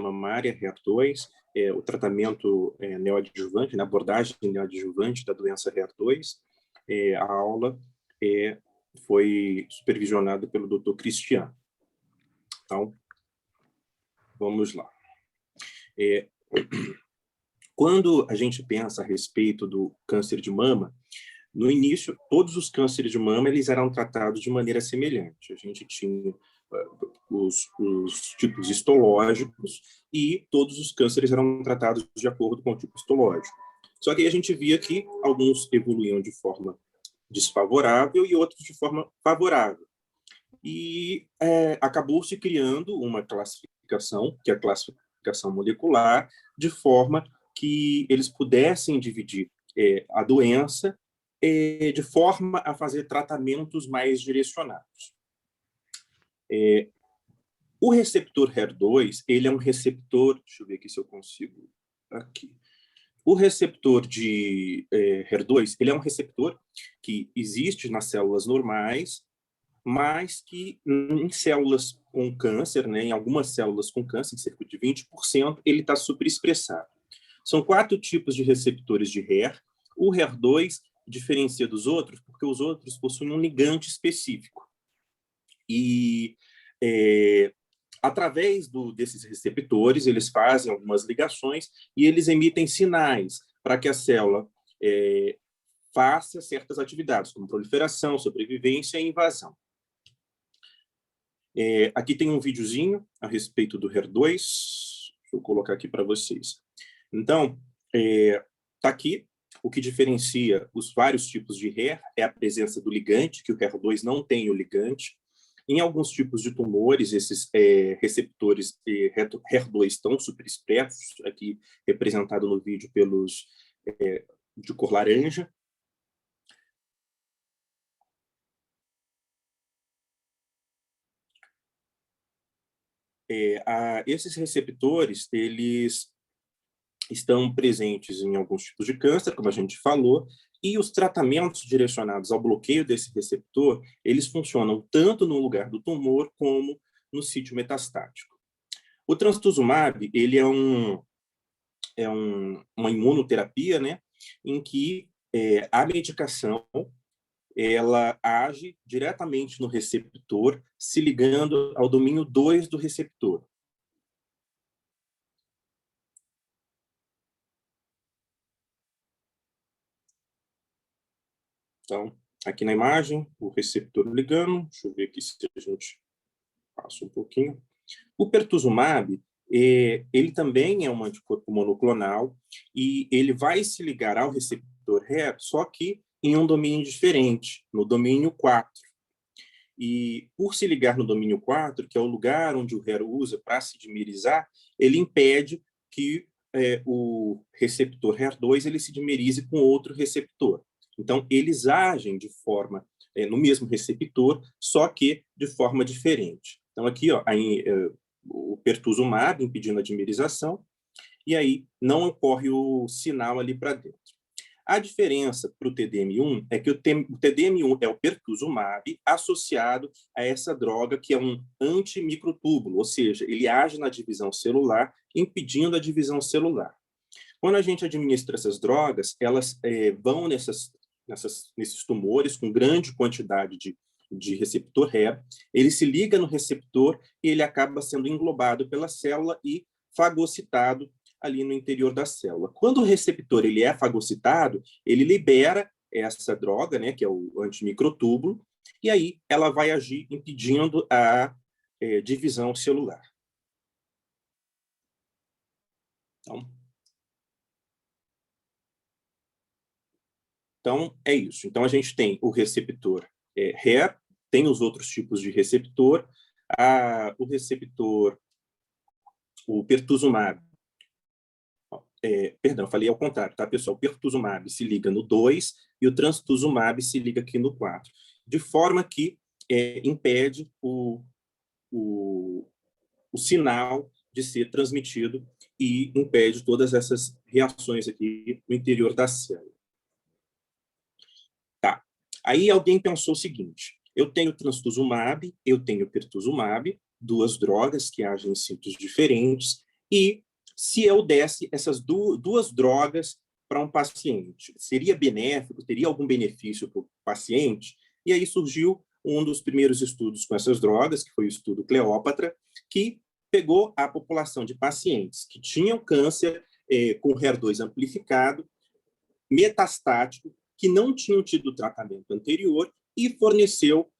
mamária, HER2, o tratamento neoadjuvante, na abordagem neoadjuvante da doença HER2. A aula foi supervisionada pelo Dr. Cristiano. Então, vamos lá. Quando a gente pensa a respeito do câncer de mama, no início, todos os cânceres de mama eles eram tratados de maneira semelhante. A gente tinha os tipos histológicos e todos os cânceres eram tratados de acordo com o tipo histológico. Só que aí a gente via que alguns evoluíam de forma desfavorável e outros de forma favorável. E acabou-se criando uma classificação, que é a classificação molecular, de forma que eles pudessem dividir a doença de forma a fazer tratamentos mais direcionados. O receptor HER2, ele é um receptor, deixa eu ver aqui se eu consigo, aqui. O receptor de HER2, ele é um receptor que existe nas células normais, mas que em células com câncer, né, em algumas células com câncer, cerca de 20%, ele está superexpressado. São 4 tipos de receptores de HER. O HER2 diferencia dos outros porque os outros possuem um ligante específico. E através desses receptores, eles fazem algumas ligações e eles emitem sinais para que a célula faça certas atividades, como proliferação, sobrevivência e invasão. Aqui tem um videozinho a respeito do HER2. Deixa eu colocar aqui para vocês. Então, está aqui. O que diferencia os vários tipos de HER é a presença do ligante, que o HER2 não tem o ligante. Em alguns tipos de tumores, esses receptores HER2 estão superexpressos, aqui representado no vídeo pelos de cor laranja. Esses receptores, eles estão presentes em alguns tipos de câncer, como a gente falou, e os tratamentos direcionados ao bloqueio desse receptor, eles funcionam tanto no lugar do tumor como no sítio metastático. O trastuzumab, ele é uma imunoterapia, né, em que a medicação ela age diretamente no receptor, se ligando ao domínio 2 do receptor. Então, aqui na imagem, o receptor ligando. Deixa eu ver aqui se a gente passa um pouquinho. O pertuzumab, ele também é um anticorpo monoclonal e ele vai se ligar ao receptor HER, só que em um domínio diferente, no domínio 4. E por se ligar no domínio 4, que é o lugar onde o HER usa para se dimerizar, ele impede que o receptor HER2 ele se dimerize com outro receptor. Então, eles agem de forma no mesmo receptor, só que de forma diferente. Então, aqui, ó, o pertuzumab impedindo a dimerização, e aí não ocorre o sinal ali para dentro. A diferença para o TDM1 é que o TDM1 é o pertuzumab associado a essa droga que é um antimicrotúbulo, ou seja, ele age na divisão celular, impedindo a divisão celular. Quando a gente administra essas drogas, elas vão nesses tumores com grande quantidade de receptor HER, ele se liga no receptor e ele acaba sendo englobado pela célula e fagocitado ali no interior da célula. Quando o receptor ele é fagocitado, ele libera essa droga, né, que é o antimicrotúbulo, e aí ela vai agir impedindo a divisão celular. Então, é isso. Então, a gente tem o receptor HER, tem os outros tipos de receptor, o receptor, o pertuzumab, perdão, falei ao contrário, tá, pessoal? O pertuzumab se liga no 2 e o trastuzumab se liga aqui no 4, de forma que impede o sinal de ser transmitido e impede todas essas reações aqui no interior da célula. Tá. Aí alguém pensou o seguinte, eu tenho trastuzumab, eu tenho pertuzumab, duas drogas que agem em sítios diferentes, e se eu desse essas duas drogas para um paciente, seria benéfico, teria algum benefício para o paciente? E aí surgiu um dos primeiros estudos com essas drogas, que foi o estudo Cleópatra, que pegou a população de pacientes que tinham câncer com HER2 amplificado, metastático, que não tinham tido tratamento anterior, e forneceu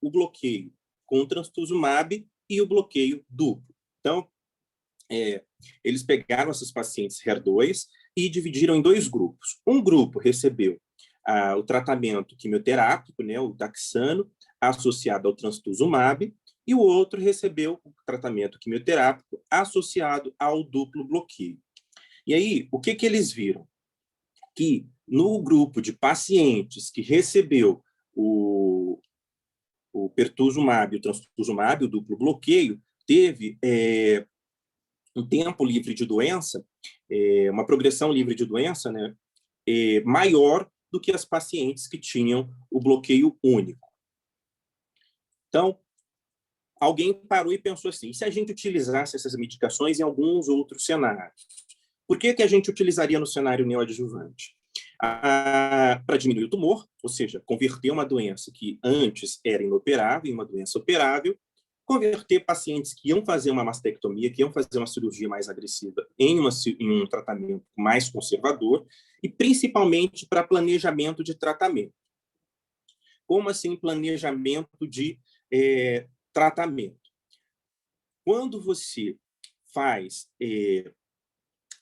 o bloqueio com trastuzumab e o bloqueio duplo. Então, eles pegaram esses pacientes HER2 e dividiram em dois grupos. Um grupo recebeu o tratamento quimioterápico, né, o taxano, associado ao trastuzumab, e o outro recebeu o tratamento quimioterápico associado ao duplo bloqueio. E aí, o que eles viram? Que no grupo de pacientes que recebeu o pertuzumab, o trastuzumab, o duplo bloqueio, teve um tempo livre de doença, uma progressão livre de doença, né, maior do que as pacientes que tinham o bloqueio único. Então, alguém parou e pensou assim, e se a gente utilizasse essas medicações em alguns outros cenários? Por que a gente utilizaria no cenário neoadjuvante? Para diminuir o tumor, ou seja, converter uma doença que antes era inoperável em uma doença operável, converter pacientes que iam fazer uma mastectomia, que iam fazer uma cirurgia mais agressiva em um tratamento mais conservador, e principalmente para planejamento de tratamento. Como assim planejamento de tratamento? Quando você faz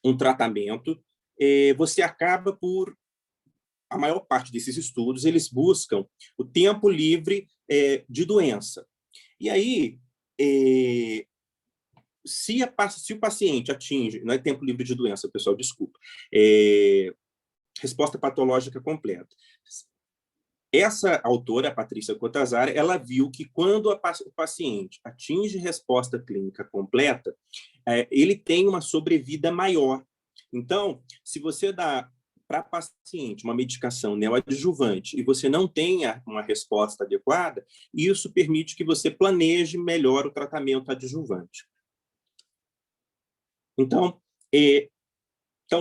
um tratamento, você acaba por... A maior parte desses estudos, eles buscam o tempo livre de doença. E aí, se o paciente atinge... Não é tempo livre de doença, pessoal, desculpa. Resposta patológica completa. Essa autora, a Patrícia Cortázar, ela viu que quando o paciente atinge resposta clínica completa, ele tem uma sobrevida maior. Então, se você dá para paciente uma medicação neoadjuvante e você não tenha uma resposta adequada, isso permite que você planeje melhor o tratamento adjuvante. Então,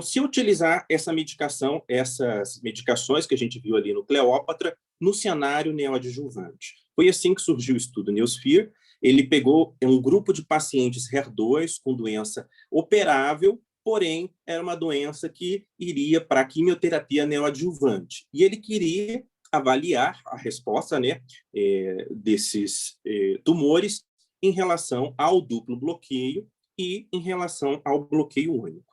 se utilizar essa medicação, essas medicações que a gente viu ali no Cleópatra, no cenário neoadjuvante. Foi assim que surgiu o estudo Neosphere. Ele pegou um grupo de pacientes HER2 com doença operável, porém, era uma doença que iria para a quimioterapia neoadjuvante. E ele queria avaliar a resposta, né, desses tumores em relação ao duplo bloqueio e em relação ao bloqueio único.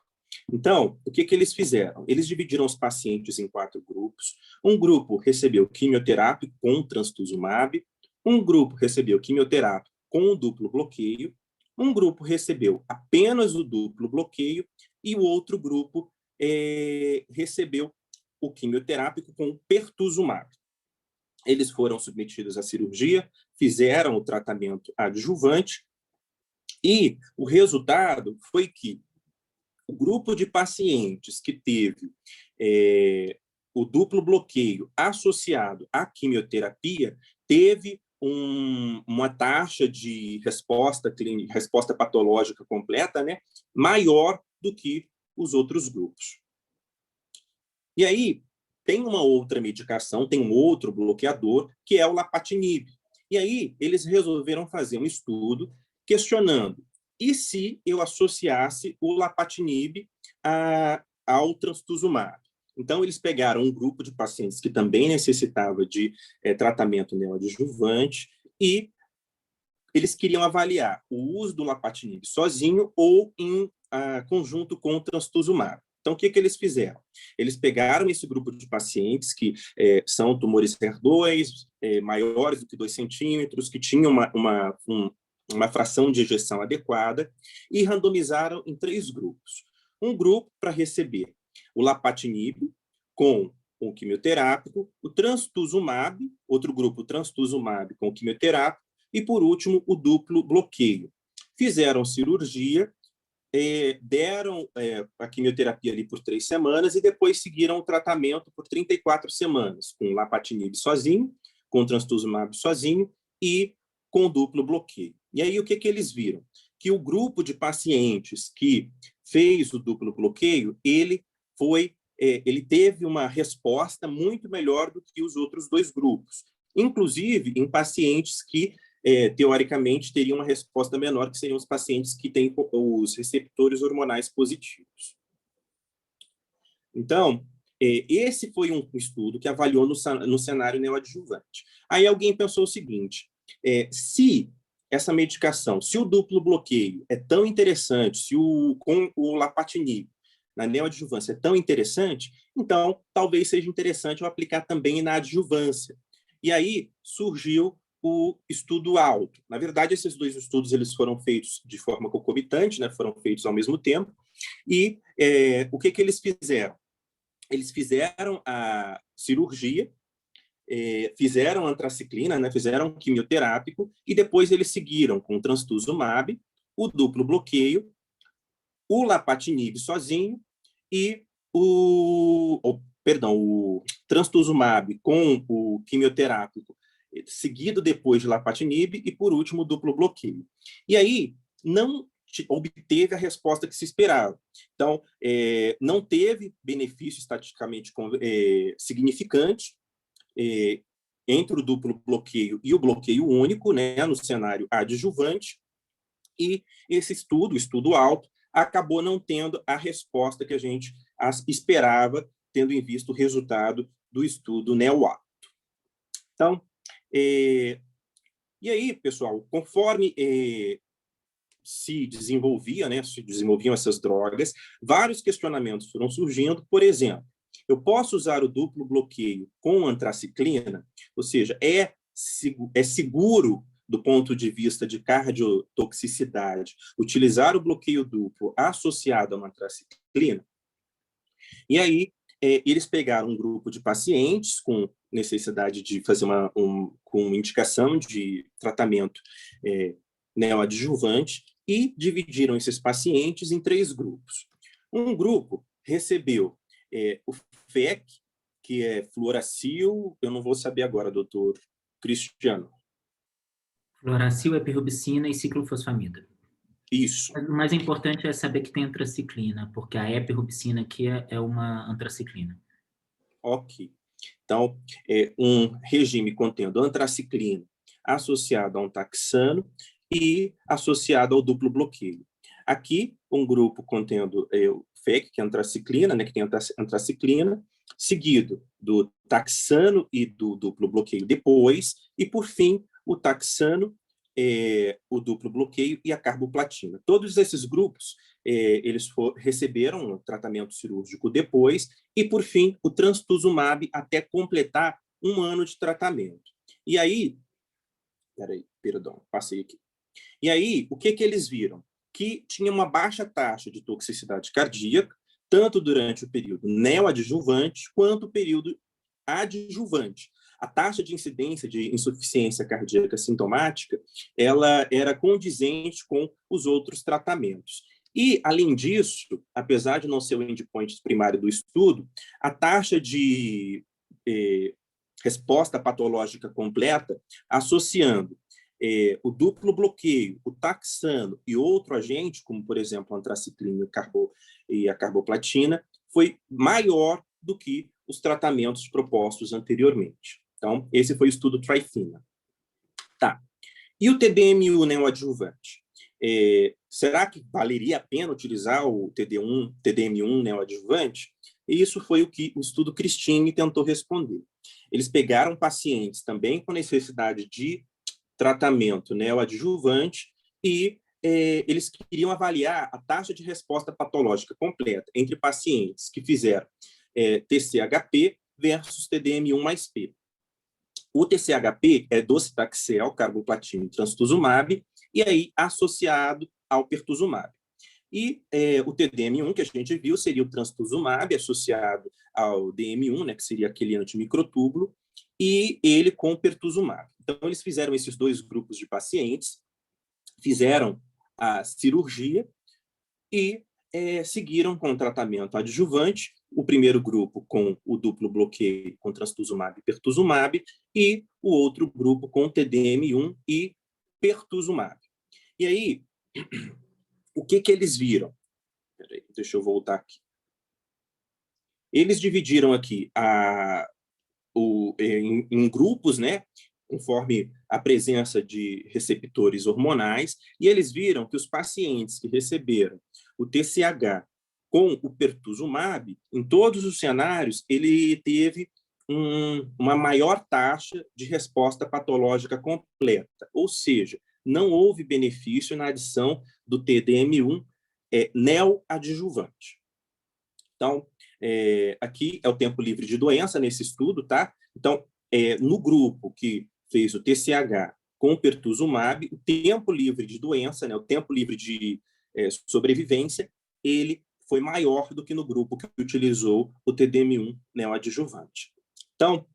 Então, o que eles fizeram? Eles dividiram os pacientes em 4 grupos. Um grupo recebeu quimioterapia com trastuzumab, um grupo recebeu quimioterapia com o duplo bloqueio, um grupo recebeu apenas o duplo bloqueio e o outro grupo recebeu o quimioterápico com o pertuzumab. Eles foram submetidos à cirurgia, fizeram o tratamento adjuvante e o resultado foi que o grupo de pacientes que teve o duplo bloqueio associado à quimioterapia teve uma taxa de resposta clínica, resposta patológica completa, né, maior do que os outros grupos. E aí, tem uma outra medicação, tem um outro bloqueador, que é o lapatinib. E aí, eles resolveram fazer um estudo questionando: e se eu associasse o lapatinib ao trastuzumab? Então, eles pegaram um grupo de pacientes que também necessitava de tratamento neoadjuvante e eles queriam avaliar o uso do lapatinib sozinho ou em conjunto com o trastuzumab. Então, o que eles fizeram? Eles pegaram esse grupo de pacientes que são tumores HER2, maiores do que 2 centímetros, que tinham uma fração de ejeção adequada, e randomizaram em 3 grupos. Um grupo para receber o lapatinib com o quimioterápico, o trastuzumab, outro grupo trastuzumab com o quimioterápico, e, por último, o duplo bloqueio. Fizeram cirurgia, deram a quimioterapia ali por 3 semanas e depois seguiram o tratamento por 34 semanas, com lapatinib sozinho, com trastuzumab sozinho e com duplo bloqueio. E aí, o que eles viram? que o grupo de pacientes que fez o duplo bloqueio, ele teve uma resposta muito melhor do que os outros dois grupos, inclusive em pacientes que, teoricamente, teriam uma resposta menor, que seriam os pacientes que têm os receptores hormonais positivos. Então, esse foi um estudo que avaliou no cenário neoadjuvante. Aí alguém pensou o seguinte, se essa medicação, se o duplo bloqueio é tão interessante, com o lapatinib na neoadjuvância é tão interessante, então talvez seja interessante eu aplicar também na adjuvância. E aí surgiu o estudo ALTO. Na verdade, esses dois estudos eles foram feitos de forma concomitante, né? Foram feitos ao mesmo tempo. E o que eles fizeram? Eles fizeram a cirurgia, fizeram antraciclina, né, fizeram quimioterápico, e depois eles seguiram com o trastuzumab, o duplo bloqueio, o lapatinib sozinho e o trastuzumab com o quimioterápico, seguido depois de lapatinib e, por último, o duplo bloqueio. E aí, não obteve a resposta que se esperava. Então, não teve benefício estatisticamente significante entre o duplo bloqueio e o bloqueio único, né, no cenário adjuvante, e esse estudo, o estudo ALTO, acabou não tendo a resposta que a gente esperava, tendo em vista o resultado do estudo NEO-ALTO. Então, e aí, pessoal, conforme se desenvolviam essas drogas, vários questionamentos foram surgindo. Por exemplo, eu posso usar o duplo bloqueio com antraciclina? Ou seja, é seguro do ponto de vista de cardiotoxicidade utilizar o bloqueio duplo associado a uma antraciclina? E aí, eles pegaram um grupo de pacientes com necessidade de fazer com indicação de tratamento neoadjuvante e dividiram esses pacientes em 3 grupos. Um grupo recebeu o FEC, que é fluoracil, eu não vou saber agora, doutor Cristiano. Fluoracil, epirubicina e ciclofosfamida. Isso. Mas o mais importante é saber que tem antraciclina, porque a epirubicina aqui é uma antraciclina. Ok. Então, um regime contendo antraciclina associado a um taxano e associado ao duplo bloqueio. Aqui, um grupo contendo o FEC, que é antraciclina, né, que tem antraciclina, seguido do taxano e do duplo bloqueio depois, e, por fim, o taxano, o duplo bloqueio e a carboplatina. Todos esses grupos, eles receberam o tratamento cirúrgico depois e, por fim, o trastuzumab até completar 1 ano de tratamento. E aí, passei aqui. E aí, o que eles viram? Que tinha uma baixa taxa de toxicidade cardíaca, tanto durante o período neoadjuvante quanto o período adjuvante. A taxa de incidência de insuficiência cardíaca sintomática, ela era condizente com os outros tratamentos. E, além disso, apesar de não ser o endpoint primário do estudo, a taxa de resposta patológica completa, associando o duplo bloqueio, o taxano e outro agente, como, por exemplo, a antraciclina e a carboplatina, foi maior do que os tratamentos propostos anteriormente. Então, esse foi o estudo TRIFINA. Tá. E o TDM1 neoadjuvante? Será que valeria a pena utilizar o TDM1 neoadjuvante? E isso foi o que o estudo Christine tentou responder. Eles pegaram pacientes também com necessidade de tratamento neoadjuvante e eles queriam avaliar a taxa de resposta patológica completa entre pacientes que fizeram TCHP versus TDM1 mais P. O TCHP é docetaxel, carboplatina e trastuzumab, e aí associado ao pertuzumab. E o TDM1 que a gente viu seria o trastuzumab associado ao DM1, né, que seria aquele antimicrotúbulo, e ele com pertuzumab. Então, eles fizeram esses 2 grupos de pacientes, fizeram a cirurgia e seguiram com o tratamento adjuvante, o primeiro grupo com o duplo bloqueio com trastuzumab e pertuzumab, e o outro grupo com TDM1 e pertuzumab. E aí, o que eles viram? Peraí, deixa eu voltar aqui. Eles dividiram aqui em grupos, né, conforme a presença de receptores hormonais, e eles viram que os pacientes que receberam o TCH com o pertuzumab, em todos os cenários, ele teve uma maior taxa de resposta patológica completa, ou seja, não houve benefício na adição do TDM1 neoadjuvante. Então, aqui é o tempo livre de doença nesse estudo, tá? Então, no grupo que fez o TCH com o pertuzumab, o tempo livre de doença, né, o tempo livre de sobrevivência, ele foi maior do que no grupo que utilizou o TDM1 neoadjuvante. Então,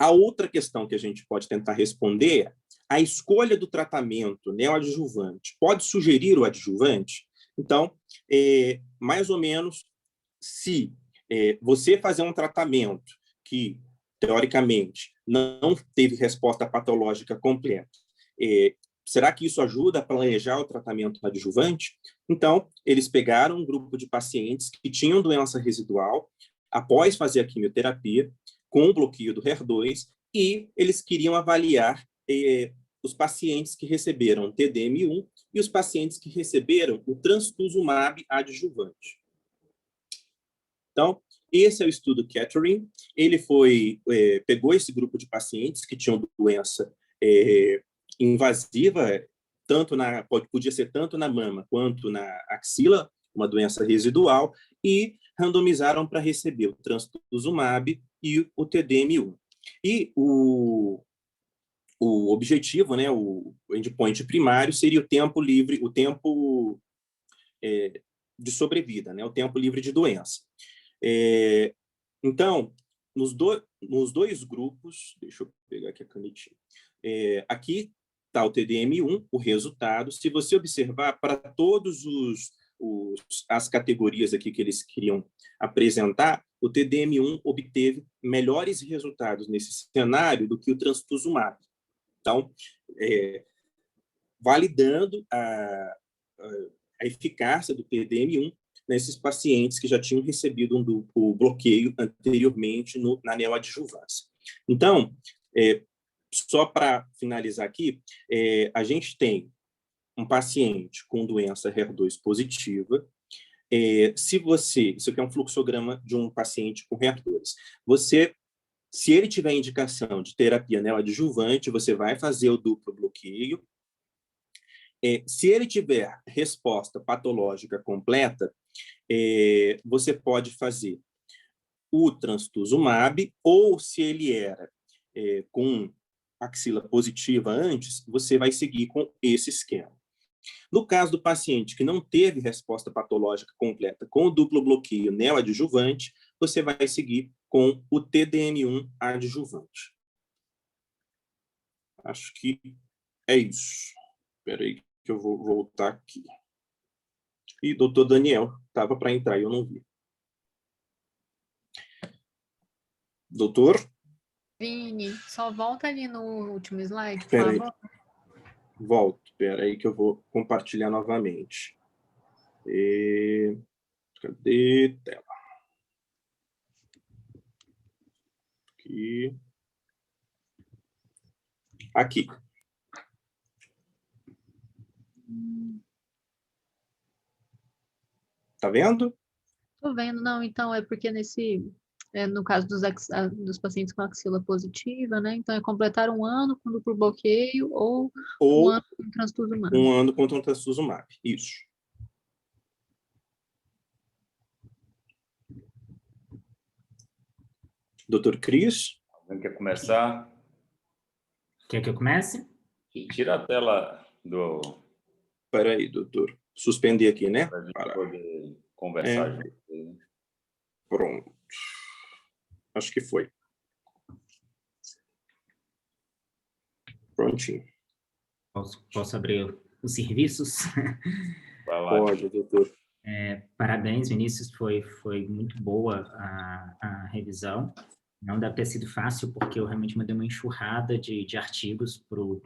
a outra questão que a gente pode tentar responder é: a escolha do tratamento neoadjuvante pode sugerir o adjuvante? Então, mais ou menos, se você fazer um tratamento que, teoricamente, não teve resposta patológica completa, será que isso ajuda a planejar o tratamento adjuvante? Então, eles pegaram um grupo de pacientes que tinham doença residual após fazer a quimioterapia, com o bloqueio do HER2, e eles queriam avaliar os pacientes que receberam TDM1 e os pacientes que receberam o trastuzumab adjuvante. Então, esse é o estudo Catherine. Ele pegou esse grupo de pacientes que tinham doença invasiva, podia ser tanto na mama quanto na axila, uma doença residual, e randomizaram para receber o trastuzumab e o TDM1. E o objetivo, né, o endpoint primário, seria o tempo livre, o tempo de sobrevida, né, o tempo livre de doença. Então, nos dois grupos, deixa eu pegar aqui a canetinha, aqui está o TDM1, o resultado. Se você observar, para todos as categorias aqui que eles queriam apresentar, o TDM1 obteve melhores resultados nesse cenário do que o trastuzumab. Então, validando a eficácia do TDM1 nesses pacientes que já tinham recebido o bloqueio anteriormente na neoadjuvância. Então, só para finalizar aqui, a gente tem um paciente com doença HER2 positiva. Isso aqui é um fluxograma de um paciente com HER2. Se ele tiver indicação de terapia neoadjuvante, você vai fazer o duplo bloqueio. Se ele tiver resposta patológica completa, você pode fazer o trastuzumab, ou se ele era com axila positiva antes, você vai seguir com esse esquema. No caso do paciente que não teve resposta patológica completa com o duplo bloqueio neoadjuvante, você vai seguir com o TDM1 adjuvante. Acho que é isso. Espera aí que eu vou voltar aqui. E doutor Daniel estava para entrar e eu não vi. Doutor? Vini, só volta ali no último slide, por Espera favor. aí. Volto. Espera aí que eu vou compartilhar novamente. Cadê tela? Aqui. Tá vendo? Tô vendo, não, então é porque no caso dos pacientes com axila positiva, né, então é completar um ano com duplo bloqueio ou um ano com trastuzumab. Um ano com trastuzumab, isso. Doutor Cris? Alguém quer começar? Quer que eu comece? Tira a tela do... Espera aí, doutor. Suspender aqui, né? Para a gente poder conversar junto. Pronto. Acho que foi. Prontinho. Posso abrir os serviços? Vai lá. Pode, doutor. Parabéns, Vinícius. Foi muito boa a revisão. Não deve ter sido fácil, porque eu realmente mandei uma enxurrada de artigos para o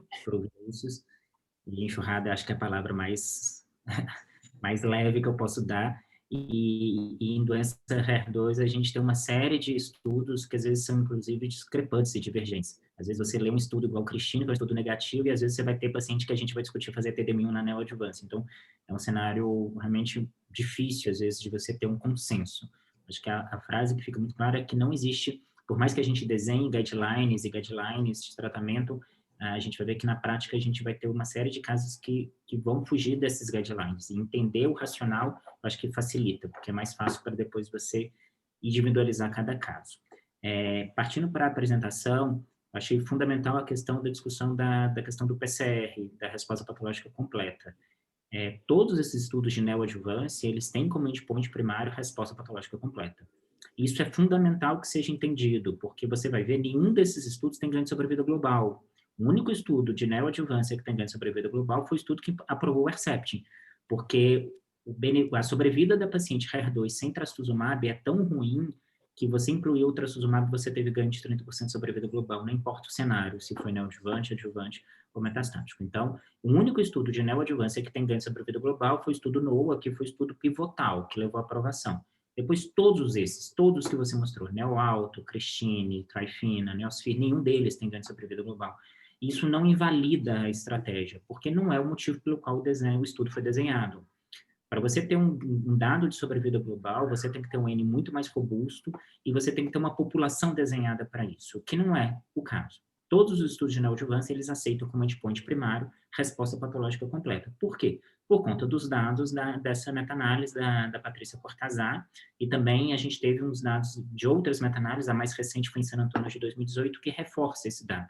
Vinícius. E enxurrada acho que é a palavra mais, mais leve que eu posso dar. E em doença HER2 a gente tem uma série de estudos que às vezes são inclusive discrepantes e divergentes. Às vezes você lê um estudo igual o Cristina, que é um estudo negativo, e às vezes você vai ter paciente que a gente vai discutir fazer TDM1 na neoadjuvância. Então, é um cenário realmente difícil, às vezes, de você ter um consenso. Acho que a frase que fica muito clara é que não existe, por mais que a gente desenhe guidelines e guidelines de tratamento, a gente vai ver que na prática a gente vai ter uma série de casos que vão fugir desses guidelines. E entender o racional, acho que facilita, porque é mais fácil para depois você individualizar cada caso. Partindo para a apresentação, achei fundamental a questão da discussão da questão do PCR, da resposta patológica completa. Todos esses estudos de neoadjuvância, eles têm como endpoint primário resposta patológica completa. Isso é fundamental que seja entendido, porque você vai ver, nenhum desses estudos tem ganho de sobrevida global. O único estudo de neoadjuvância que tem ganho de sobrevida global foi o estudo que aprovou o Herceptin, porque a sobrevida da paciente HER2 sem trastuzumab é tão ruim que você incluiu o trastuzumab, você teve ganho de 30% de sobrevida global, não importa o cenário, se foi neoadjuvante, adjuvante ou metastático. Então, o único estudo de neoadjuvância que tem ganho de sobrevida global foi o estudo NOAA, que foi o estudo pivotal, que levou à aprovação. Depois, todos esses, todos que você mostrou, NeoAlto, Christine, Trifina, Neosfir, nenhum deles tem ganho de sobrevida global. Isso não invalida a estratégia, porque não é o motivo pelo qual o estudo foi desenhado. Para você ter um dado de sobrevida global, você tem que ter um N muito mais robusto e você tem que ter uma população desenhada para isso, o que não é o caso. Todos os estudos de neoadjuvância, eles aceitam como endpoint primário resposta patológica completa. Por quê? Por conta dos dados dessa meta-análise da Patrícia Cortazar, e também a gente teve uns dados de outras meta-análises, a mais recente foi em San Antônio de 2018, que reforça esse dado.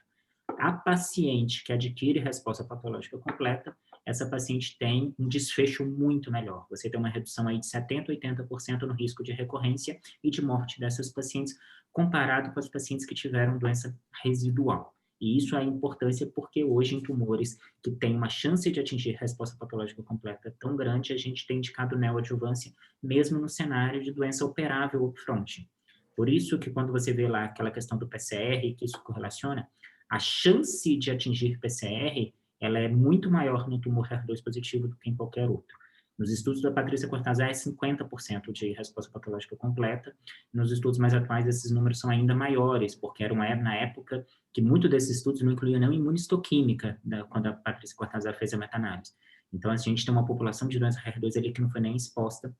A paciente que adquire resposta patológica completa, essa paciente tem um desfecho muito melhor. Você tem uma redução aí de 70%, 80% no risco de recorrência e de morte dessas pacientes, comparado com as pacientes que tiveram doença residual. E isso é importância porque hoje em tumores que têm uma chance de atingir resposta patológica completa tão grande, a gente tem indicado neoadjuvância mesmo no cenário de doença operável upfront. Por isso que quando você vê lá aquela questão do PCR, que isso correlaciona, a chance de atingir PCR, ela é muito maior no tumor HER2 positivo do que em qualquer outro. Nos estudos da Patrícia Cortazar é 50% de resposta patológica completa. Nos estudos mais atuais, esses números são ainda maiores, porque era na época que muito desses estudos não incluíam nem imunistoquímica, quando a Patrícia Cortazar fez a meta-análise. Então, a gente tem uma população de doença HER2 ali que não foi nem exposta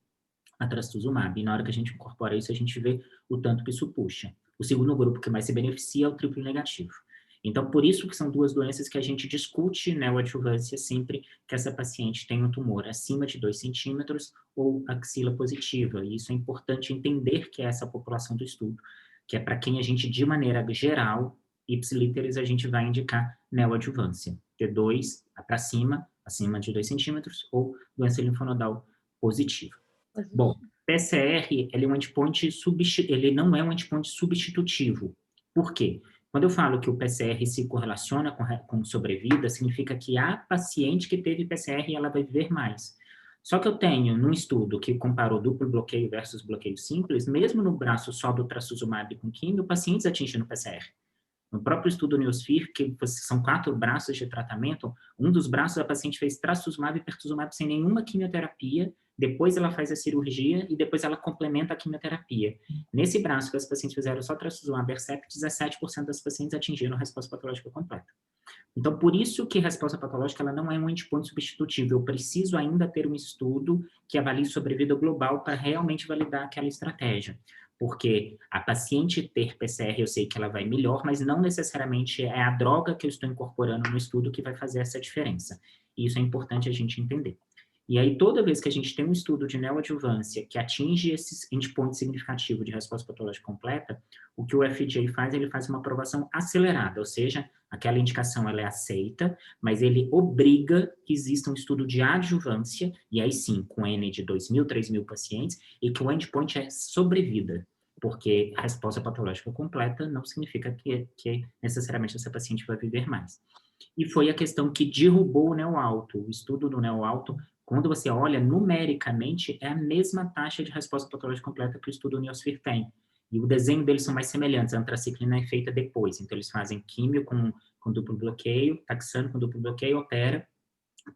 a trastuzumab. E na hora que a gente incorpora isso, a gente vê o tanto que isso puxa. O segundo grupo que mais se beneficia é o triplo negativo. Então, por isso que são duas doenças que a gente discute neoadjuvância sempre que essa paciente tem um tumor acima de 2 centímetros ou axila positiva. E isso é importante entender que é essa população do estudo, que é para quem a gente, de maneira geral, ipsilíteres, a gente vai indicar neoadjuvância. T2 para cima, acima de 2 centímetros, ou doença linfonodal positiva. Bom, PCR, ele é um endpoint ele não é um endpoint substitutivo. Por quê? Quando eu falo que o PCR se correlaciona com sobrevida, significa que a paciente que teve PCR, ela vai viver mais. Só que eu tenho, num estudo que comparou duplo bloqueio versus bloqueio simples, mesmo no braço só do trastuzumab com quimio, pacientes atingindo PCR. No próprio estudo Neosfir, que são 4 braços de tratamento, um dos braços a paciente fez trastuzumab e pertuzumab sem nenhuma quimioterapia, depois ela faz a cirurgia e depois ela complementa a quimioterapia. Nesse braço que as pacientes fizeram só trastuzumab e Hercept, 17% das pacientes atingiram a resposta patológica completa. Então, por isso que a resposta patológica ela não é um endpoint substitutivo. Eu preciso ainda ter um estudo que avalie sobrevida global para realmente validar aquela estratégia. Porque a paciente ter PCR, eu sei que ela vai melhor, mas não necessariamente é a droga que eu estou incorporando no estudo que vai fazer essa diferença. E isso é importante a gente entender. E aí, toda vez que a gente tem um estudo de neoadjuvância que atinge esse endpoint significativo de resposta patológica completa, o que o FDA faz, ele faz uma aprovação acelerada, ou seja, aquela indicação ela é aceita, mas ele obriga que exista um estudo de adjuvância, e aí sim, com N de 2.000, 3.000 pacientes, e que o endpoint é sobrevida, porque a resposta patológica completa não significa que necessariamente essa paciente vai viver mais. E foi a questão que derrubou o NeoAlto. O estudo do NeoAlto, quando você olha numericamente, é a mesma taxa de resposta patológica completa que o estudo Neosfir tem. E o desenho deles são mais semelhantes. A antraciclina é feita depois. Então, eles fazem químio com duplo bloqueio, taxano com duplo bloqueio, opera,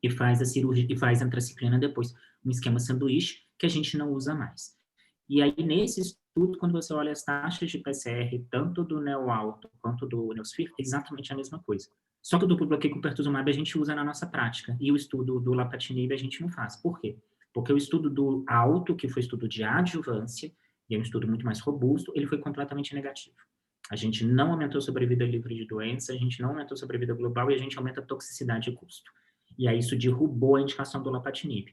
e faz a cirurgia, e faz a antraciclina depois, um esquema sanduíche que a gente não usa mais. E aí, nesse estudo, quando você olha as taxas de PCR, tanto do neo-alto quanto do Neosfir, é exatamente a mesma coisa. Só que o duplo bloqueio com pertuzumab a gente usa na nossa prática, e o estudo do lapatinib a gente não faz. Por quê? Porque o estudo do alto, que foi estudo de adjuvância, e é um estudo muito mais robusto, ele foi completamente negativo. A gente não aumentou a sobrevida livre de doença, a gente não aumentou a sobrevida global e a gente aumenta a toxicidade e custo. E aí isso derrubou a indicação do lapatinib.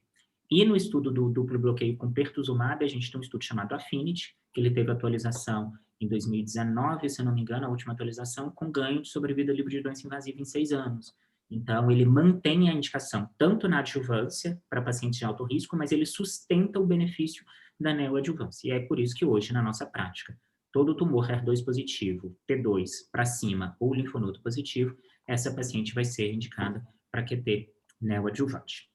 E no estudo do duplo bloqueio com pertuzumab, a gente tem um estudo chamado Affinity, que ele teve atualização em 2019, se não me engano, a última atualização, com ganho de sobrevida livre de doença invasiva em 6 anos. Então, ele mantém a indicação tanto na adjuvância para pacientes de alto risco, mas ele sustenta o benefício da neoadjuvância. E é por isso que hoje, na nossa prática, todo tumor HER2 positivo, T2 para cima ou linfonodo positivo, essa paciente vai ser indicada para QT neoadjuvante.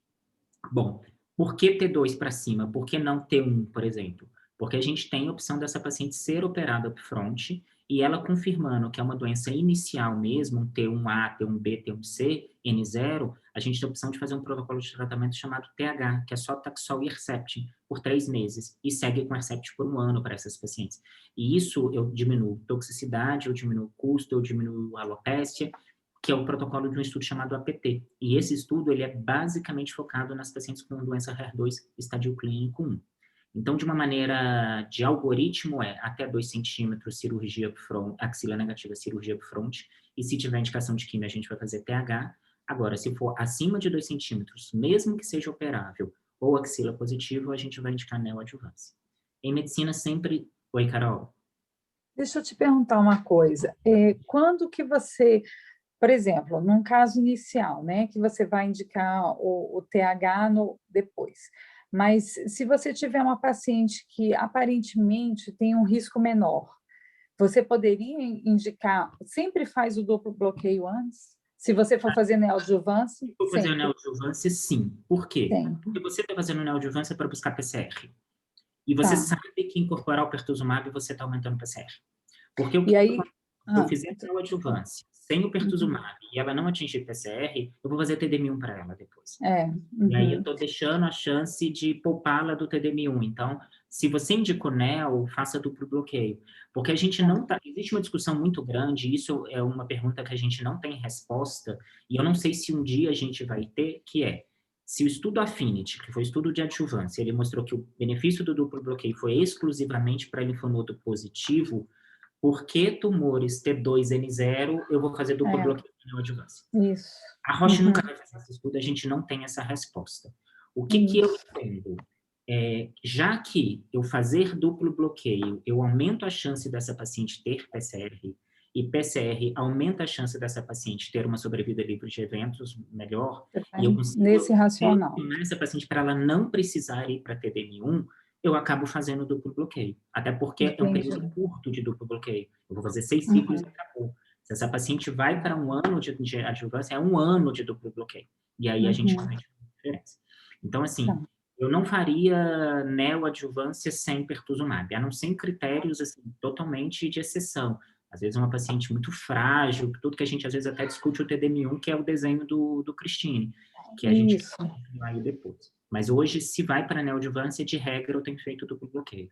Bom, por que T2 para cima? Por que não T1, por exemplo? Porque a gente tem a opção dessa paciente ser operada upfront e ela confirmando que é uma doença inicial mesmo, um T1A, T1B, T1C, N0, a gente tem a opção de fazer um protocolo de tratamento chamado TH, que é só Taxol e Herceptin, por 3 meses, e segue com Herceptin por 1 ano para essas pacientes. E isso eu diminuo toxicidade, eu diminuo custo, eu diminuo alopecia, que é o protocolo de um estudo chamado APT. E esse estudo ele é basicamente focado nas pacientes com doença HER2 estadio clínico 1. Então, de uma maneira de algoritmo, é até 2 centímetros, cirurgia upfront, axila negativa, cirurgia upfront, e se tiver indicação de quimio, a gente vai fazer TH. Agora, se for acima de 2 centímetros, mesmo que seja operável, ou axila positivo, a gente vai indicar neoadjuvância. Em medicina, sempre... Oi, Carol. Deixa eu te perguntar uma coisa. Quando que você... Por exemplo, num caso inicial, né, que você vai indicar o TH depois, mas se você tiver uma paciente que aparentemente tem um risco menor, você poderia indicar, sempre faz o duplo bloqueio antes? Se você for fazer neoadjuvância? Se for fazer neoadjuvância, sim. Por quê? Sim. Porque você está fazendo neoadjuvância para buscar PCR. E você sabe que incorporar o pertuzumab você está aumentando o PCR. Porque o que eu fizer neoadjuvância sem o pertuzumab e ela não atingir PCR, eu vou fazer TDM1 para ela depois. E aí eu estou deixando a chance de poupá-la do TDM1. Então, se você indicou NEO, faça duplo bloqueio. Porque a gente não tá... Existe uma discussão muito grande, isso é uma pergunta que a gente não tem resposta, e eu não sei se um dia a gente vai ter, que é, se o estudo Affinity, que foi o estudo de adjuvância, ele mostrou que o benefício do duplo bloqueio foi exclusivamente para linfonodo positivo, por que tumores T2N0 eu vou fazer duplo bloqueio de neoadjuvância? Isso. A Roche nunca vai fazer esse estudo, a gente não tem essa resposta. O que eu entendo? Já que eu fazer duplo bloqueio, eu aumento a chance dessa paciente ter PCR, e PCR aumenta a chance dessa paciente ter uma sobrevida livre de eventos melhor, e eu consigo nesse racional essa paciente para ela não precisar ir para TDM1, eu acabo fazendo duplo bloqueio. Até porque é um período curto de duplo bloqueio. Eu vou fazer 6 ciclos e acabou. Se essa paciente vai para 1 ano de adjuvância, é 1 ano de duplo bloqueio. E aí a gente realmente faz diferença. Então, assim, eu não faria neoadjuvância sem pertuzumab, a não ser em critérios assim, totalmente de exceção. Às vezes uma paciente muito frágil, tudo que a gente às vezes até discute o TDM1, que é o desenho do Christine, que a gente vai depois. Mas hoje, se vai para a neoadjuvância, de regra, eu tenho feito duplo bloqueio.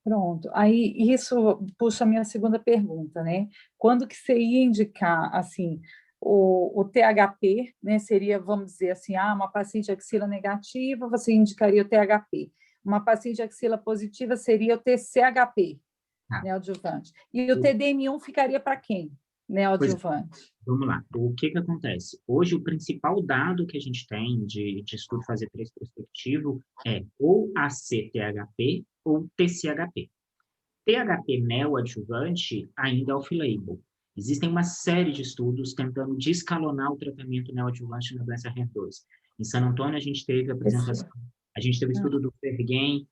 Pronto. Aí, isso puxa a minha segunda pergunta, né? Quando que você ia indicar, assim, o THP, né? Seria, vamos dizer assim, uma paciente axila negativa, você indicaria o THP. Uma paciente axila positiva seria o TCHP, neoadjuvante. E o TDM1 ficaria para quem? Neoadjuvante. Vamos lá. O que acontece? Hoje, o principal dado que a gente tem de estudo fase 3 prospectivo é ou ACTHP ou TCHP. THP neoadjuvante ainda é off-label. Existem uma série de estudos tentando descalonar o tratamento neoadjuvante na doença HER2. Em San Antônio, a gente teve a apresentação, a gente teve o estudo do Fergen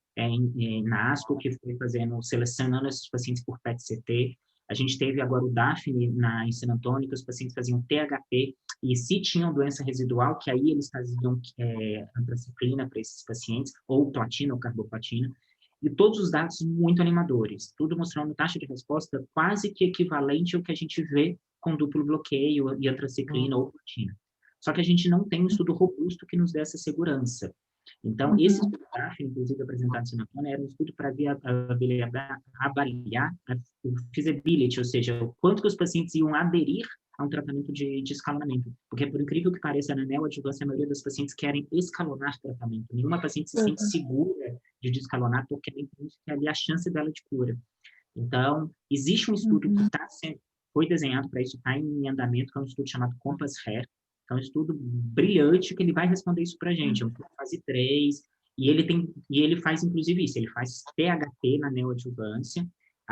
na ASCO, que foi selecionando esses pacientes por PET-CT. A gente teve agora o Daphne em San Antônio, que os pacientes faziam THP, e se tinham doença residual, que aí eles faziam antraciclina para esses pacientes, ou platina ou carboplatina, e todos os dados muito animadores, tudo mostrando taxa de resposta quase que equivalente ao que a gente vê com duplo bloqueio e antraciclina ou platina. Só que a gente não tem um estudo robusto que nos dê essa segurança. Então, esse estudo DAFF, inclusive apresentado na semana, era um estudo para avaliar a feasibility, ou seja, o quanto que os pacientes iam aderir a um tratamento de escalonamento. Porque, por incrível que pareça, na neoadjuvância, a maioria dos pacientes querem escalonar tratamento. Nenhuma paciente se sente segura de descalonar, porque ela entende que ali é a chance dela de cura. Então, existe um estudo que foi desenhado para isso, está em andamento, que é um estudo chamado CompassHER. É um estudo brilhante que ele vai responder isso para a gente. É um estudo fase 3, e ele faz, inclusive, isso. Ele faz THT na neoadjuvância.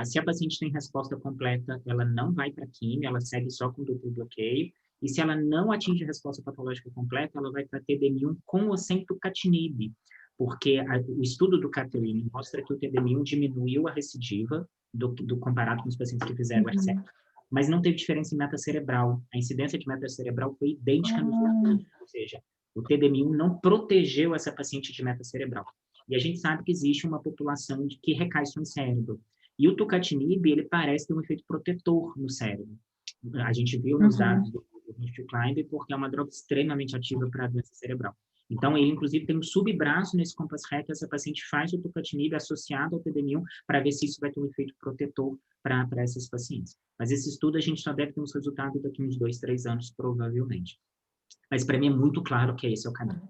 Se a paciente tem resposta completa, ela não vai para quimio, ela segue só com duplo bloqueio. E se ela não atinge resposta patológica completa, ela vai para TDM1 com ou sem tucatinib, porque o estudo do Catherine mostra que o TDM1 diminuiu a recidiva do comparado com os pacientes que fizeram o RCEP, mas não teve diferença em metacerebral. A incidência de metacerebral foi idêntica nos dois, ou seja, o TDM1 não protegeu essa paciente de metacerebral. E a gente sabe que existe uma população que recai só em cérebro. E o tucatinib, ele parece ter um efeito protetor no cérebro. A gente viu nos dados do Climb, porque é uma droga extremamente ativa para a doença cerebral. Então, ele, inclusive, tem um subbraço nesse CompassHER que essa paciente faz o tucatinib associado ao TDM1 para ver se isso vai ter um efeito protetor para essas pacientes. Mas esse estudo a gente só deve ter uns resultados daqui uns 2, 3 anos, provavelmente. Mas para mim é muito claro que esse é o caminho.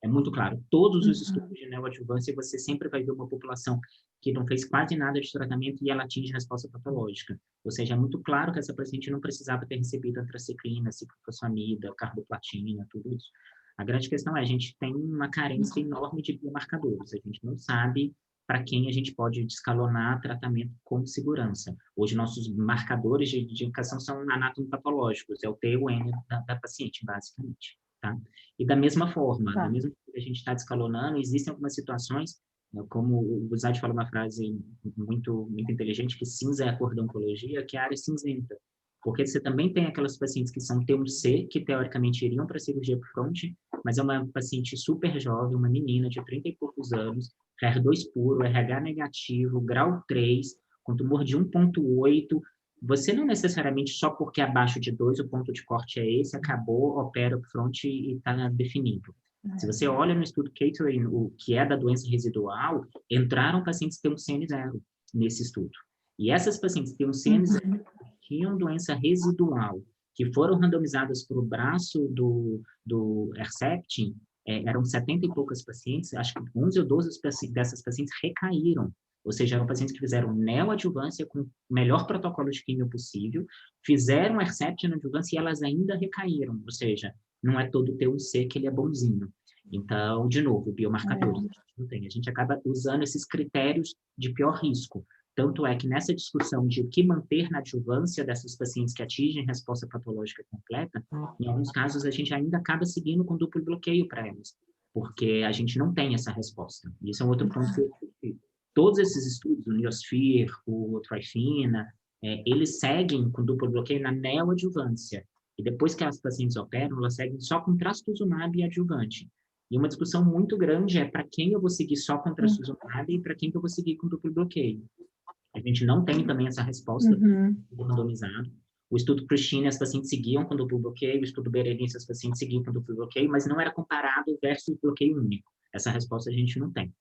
É muito claro. Todos os estudos de neoadjuvância, você sempre vai ver uma população que não fez quase nada de tratamento e ela atinge resposta patológica. Ou seja, é muito claro que essa paciente não precisava ter recebido antraciclina, ciclofosfamida, carboplatina, tudo isso. A grande questão é, a gente tem uma carência enorme de biomarcadores. A gente não sabe para quem a gente pode descalonar tratamento com segurança. Hoje, nossos marcadores de indicação são anatomopatológicos, é o T e o N da paciente, basicamente. Tá? E da mesma forma, da mesma que a gente está descalonando, existem algumas situações, como o Guzatti fala uma frase muito, muito inteligente, que cinza é a cor da oncologia, que é a área cinzenta. Porque você também tem aquelas pacientes que são T1C, que teoricamente iriam para a cirurgia por fronte, mas é uma paciente super jovem, uma menina de 30 e poucos anos, HER2 puro, RH negativo, grau 3, com tumor de 1,8. Você não necessariamente, só porque abaixo de 2 o ponto de corte é esse, acabou, opera por fronte e está definido. Se você olha no estudo Catherine, o que é da doença residual, entraram pacientes T1CN0 nesse estudo. E essas pacientes T1CN0 tinham doença residual, que foram randomizadas para o braço do Herceptin, eram 70 e poucas pacientes, acho que 11 ou 12 dessas pacientes recaíram. Ou seja, eram pacientes que fizeram neoadjuvância com o melhor protocolo de quimio possível, fizeram Herceptin na adjuvância e elas ainda recaíram. Ou seja, não é todo T1C que ele é bonzinho. Então, de novo, biomarcadores, a gente não tem. A gente acaba usando esses critérios de pior risco. Tanto é que nessa discussão de o que manter na adjuvância dessas pacientes que atingem resposta patológica completa, em alguns casos a gente ainda acaba seguindo com duplo bloqueio para elas, porque a gente não tem essa resposta. E isso é um outro ponto que eu expliquei. Todos esses estudos, o Neosphere, o Trifina, eles seguem com duplo bloqueio na neoadjuvância. E depois que as pacientes operam, elas seguem só com trastuzumab e adjuvante. E uma discussão muito grande é para quem eu vou seguir só com trastuzumab e para quem eu vou seguir com duplo bloqueio. A gente não tem também essa resposta randomizado. O estudo Christine, as pacientes seguiam com duplo bloqueio, o estudo Berenice, as pacientes seguiam com duplo bloqueio, mas não era comparado versus bloqueio único. Essa resposta a gente não tem.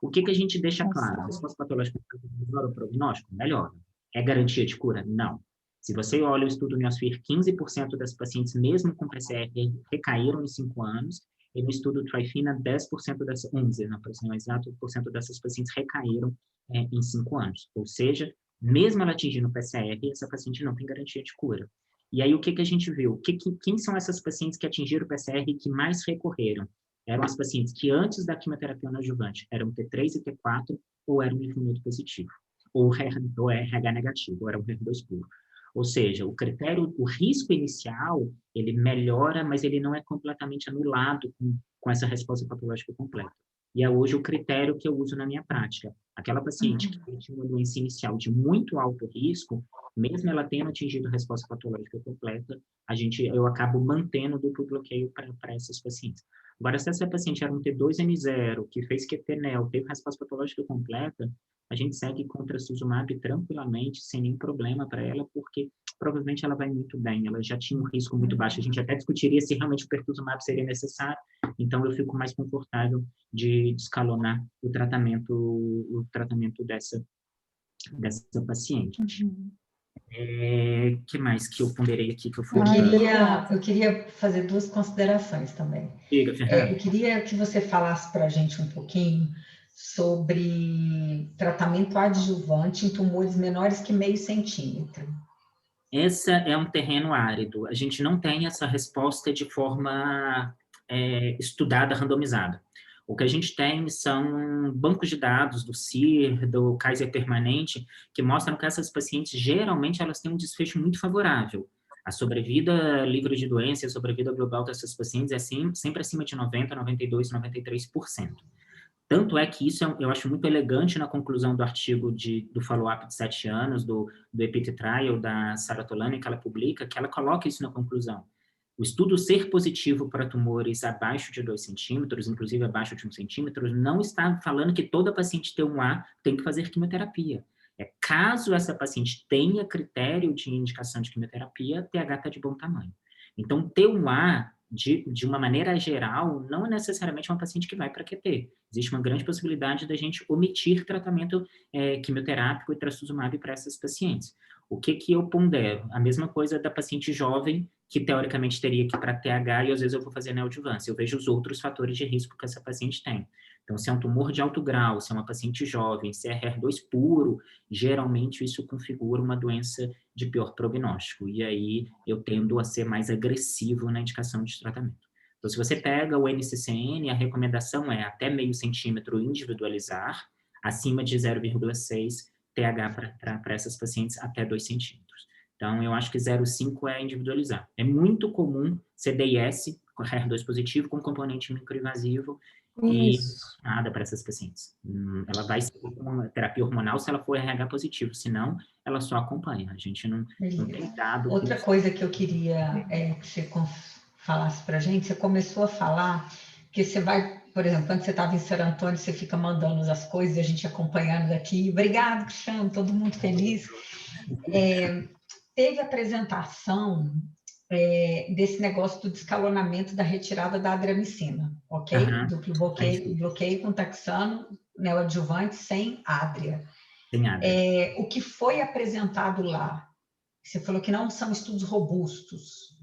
O que a gente deixa claro? A resposta patológica melhora o prognóstico? Melhora. É garantia de cura? Não. Se você olha o estudo Neosphere, 15% das pacientes, mesmo com PCR, recaíram em 5 anos, e no estudo Trifina, 10% dessas, 11%, não, para ser mais exato, % dessas pacientes recaíram em 5 anos. Ou seja, mesmo ela atingindo o PCR, essa paciente não tem garantia de cura. E aí, o que a gente viu? Quem são essas pacientes que atingiram o PCR e que mais recorreram? Eram as pacientes que antes da quimioterapia adjuvante eram T3 e T4 ou eram linfonodo positivo, ou RH negativo, ou eram HER2 puro. Ou seja, o critério, o risco inicial, ele melhora, mas ele não é completamente anulado com essa resposta patológica completa. E é hoje o critério que eu uso na minha prática. Aquela paciente que tinha uma doença inicial de muito alto risco, mesmo ela tendo atingido a resposta patológica completa, eu acabo mantendo o duplo bloqueio para essas pacientes. Agora, se essa paciente era um T2N0, que fez QTNEL, teve resposta patológica completa, a gente segue com o trastuzumab tranquilamente, sem nenhum problema para ela, porque provavelmente ela vai muito bem, ela já tinha um risco muito baixo. A gente até discutiria se realmente o pertuzumab seria necessário, então eu fico mais confortável de escalonar o tratamento dessa paciente. Que mais que eu ponderei aqui que eu fui... Eu queria fazer 2 considerações também. Diga, Fernanda. Eu queria que você falasse para a gente um pouquinho sobre tratamento adjuvante em tumores menores que 0,5 centímetro. Esse é um terreno árido. A gente não tem essa resposta de forma estudada, randomizada. O que a gente tem são bancos de dados do CIR, do Kaiser Permanente, que mostram que essas pacientes, geralmente, elas têm um desfecho muito favorável. A sobrevida livre de doença, a sobrevida global dessas pacientes é sempre acima de 90%, 92%, 93%. Tanto é que isso eu acho muito elegante na conclusão do artigo do follow-up de 7 anos, do EPIT Trial, da Sarah Tolani, que ela publica, que ela coloca isso na conclusão. O estudo ser positivo para tumores abaixo de 2 centímetros, inclusive abaixo de 1 centímetro, não está falando que toda paciente T1A tem que fazer quimioterapia. Caso essa paciente tenha critério de indicação de quimioterapia, TH está de bom tamanho. Então, T1A, de uma maneira geral, não é necessariamente uma paciente que vai para QT. Existe uma grande possibilidade da gente omitir tratamento quimioterápico e trastuzumab para essas pacientes. O que eu pondero? A mesma coisa da paciente jovem, que teoricamente teria que ir para TH, e às vezes eu vou fazer neoadjuvância. Eu vejo os outros fatores de risco que essa paciente tem. Então, se é um tumor de alto grau, se é uma paciente jovem, se é HER2 puro, geralmente isso configura uma doença de pior prognóstico. E aí eu tendo a ser mais agressivo na indicação de tratamento. Então, se você pega o NCCN, a recomendação é até 0,5 centímetro individualizar, acima de 0,6 TH para essas pacientes até 2 centímetros. Então, eu acho que 0,5 é individualizar. É muito comum CDIS, HER2 positivo, com componente microinvasivo, e nada para essas pacientes. Ela vai ser uma terapia hormonal se ela for RH positivo, senão ela só acompanha. A gente não tem dado... Outra coisa que eu queria que você falasse para a gente, você começou a falar que você vai, por exemplo, quando você estava em San Antônio, você fica mandando as coisas e a gente acompanhando daqui. Obrigado, Cristiano, todo mundo feliz. Teve apresentação desse negócio do descalonamento da retirada da adriamicina, ok? Duplo bloqueio com taxano, neoadjuvante sem adria. O que foi apresentado lá? Você falou que não são estudos robustos.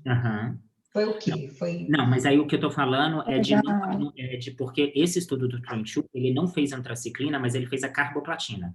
Foi o quê? Não, mas aí o que eu estou falando é de porque esse estudo do Trenchu, ele não fez antraciclina, mas ele fez a carboplatina.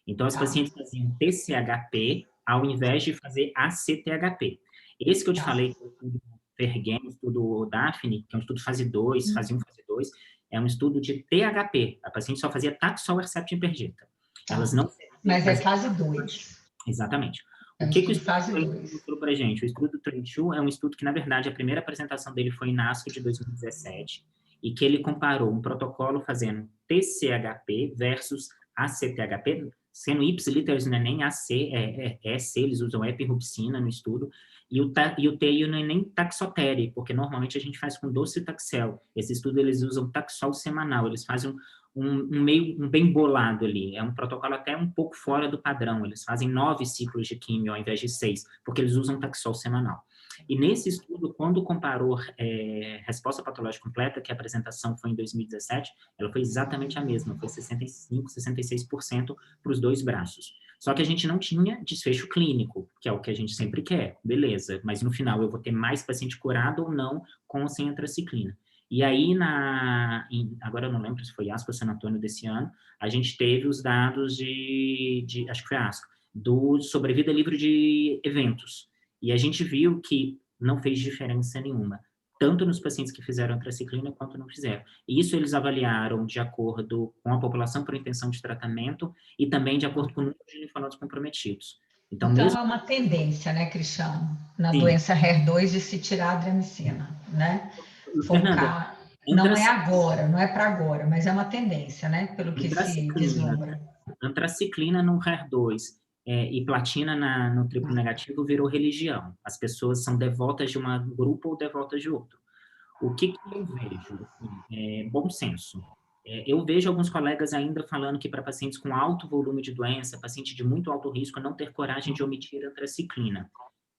Então, as pacientes faziam TCHP ao invés de fazer ACTHP. Esse que eu te falei, o estudo Fergen, o estudo Daphne, que é um estudo fase 2, fase 1, fase 2, é um estudo de THP. A paciente só fazia Taxol Herceptin Perjeta. Elas não... Mas é fase 2. Exatamente. O que o estudo mostrou para a gente? O estudo do Trenchu é um estudo que, na verdade, a primeira apresentação dele foi em ASCO de 2017, e que ele comparou um protocolo fazendo TCHP versus ACTHP, sendo ipsiliters não é nem AC, é EC, eles usam epirubicina no estudo, e o TEIO não é nem taxotere, porque normalmente a gente faz com docetaxel. Esse estudo eles usam taxol semanal, eles fazem um bem bolado ali, é um protocolo até um pouco fora do padrão, eles fazem 9 ciclos de químio ao invés de 6, porque eles usam taxol semanal. E nesse estudo, quando comparou resposta patológica completa, que a apresentação foi em 2017, ela foi exatamente a mesma, foi 65%, 66% para os 2 braços. Só que a gente não tinha desfecho clínico, que é o que a gente sempre quer, beleza, mas no final eu vou ter mais paciente curado ou não com ou sem antraciclina. E aí, agora eu não lembro se foi ASCO ou San Antônio desse ano, a gente teve os dados acho que foi ASCO, do sobrevida livre de eventos. E a gente viu que não fez diferença nenhuma, tanto nos pacientes que fizeram antraciclina quanto não fizeram. E isso eles avaliaram de acordo com a população por intenção de tratamento e também de acordo com o número de linfonodos comprometidos. Então mesmo... é uma tendência, né, Cristiano, na doença HER2 de se tirar a adriamicina, né? Focar, não é agora, não é para agora, mas é uma tendência, né, pelo que se vislumbra. Antraciclina no HER2 e platina no triplo negativo virou religião. As pessoas são devotas de um grupo ou devotas de outro. O que eu vejo? Bom senso. Eu vejo alguns colegas ainda falando que para pacientes com alto volume de doença, paciente de muito alto risco, não ter coragem de omitir antraciclina.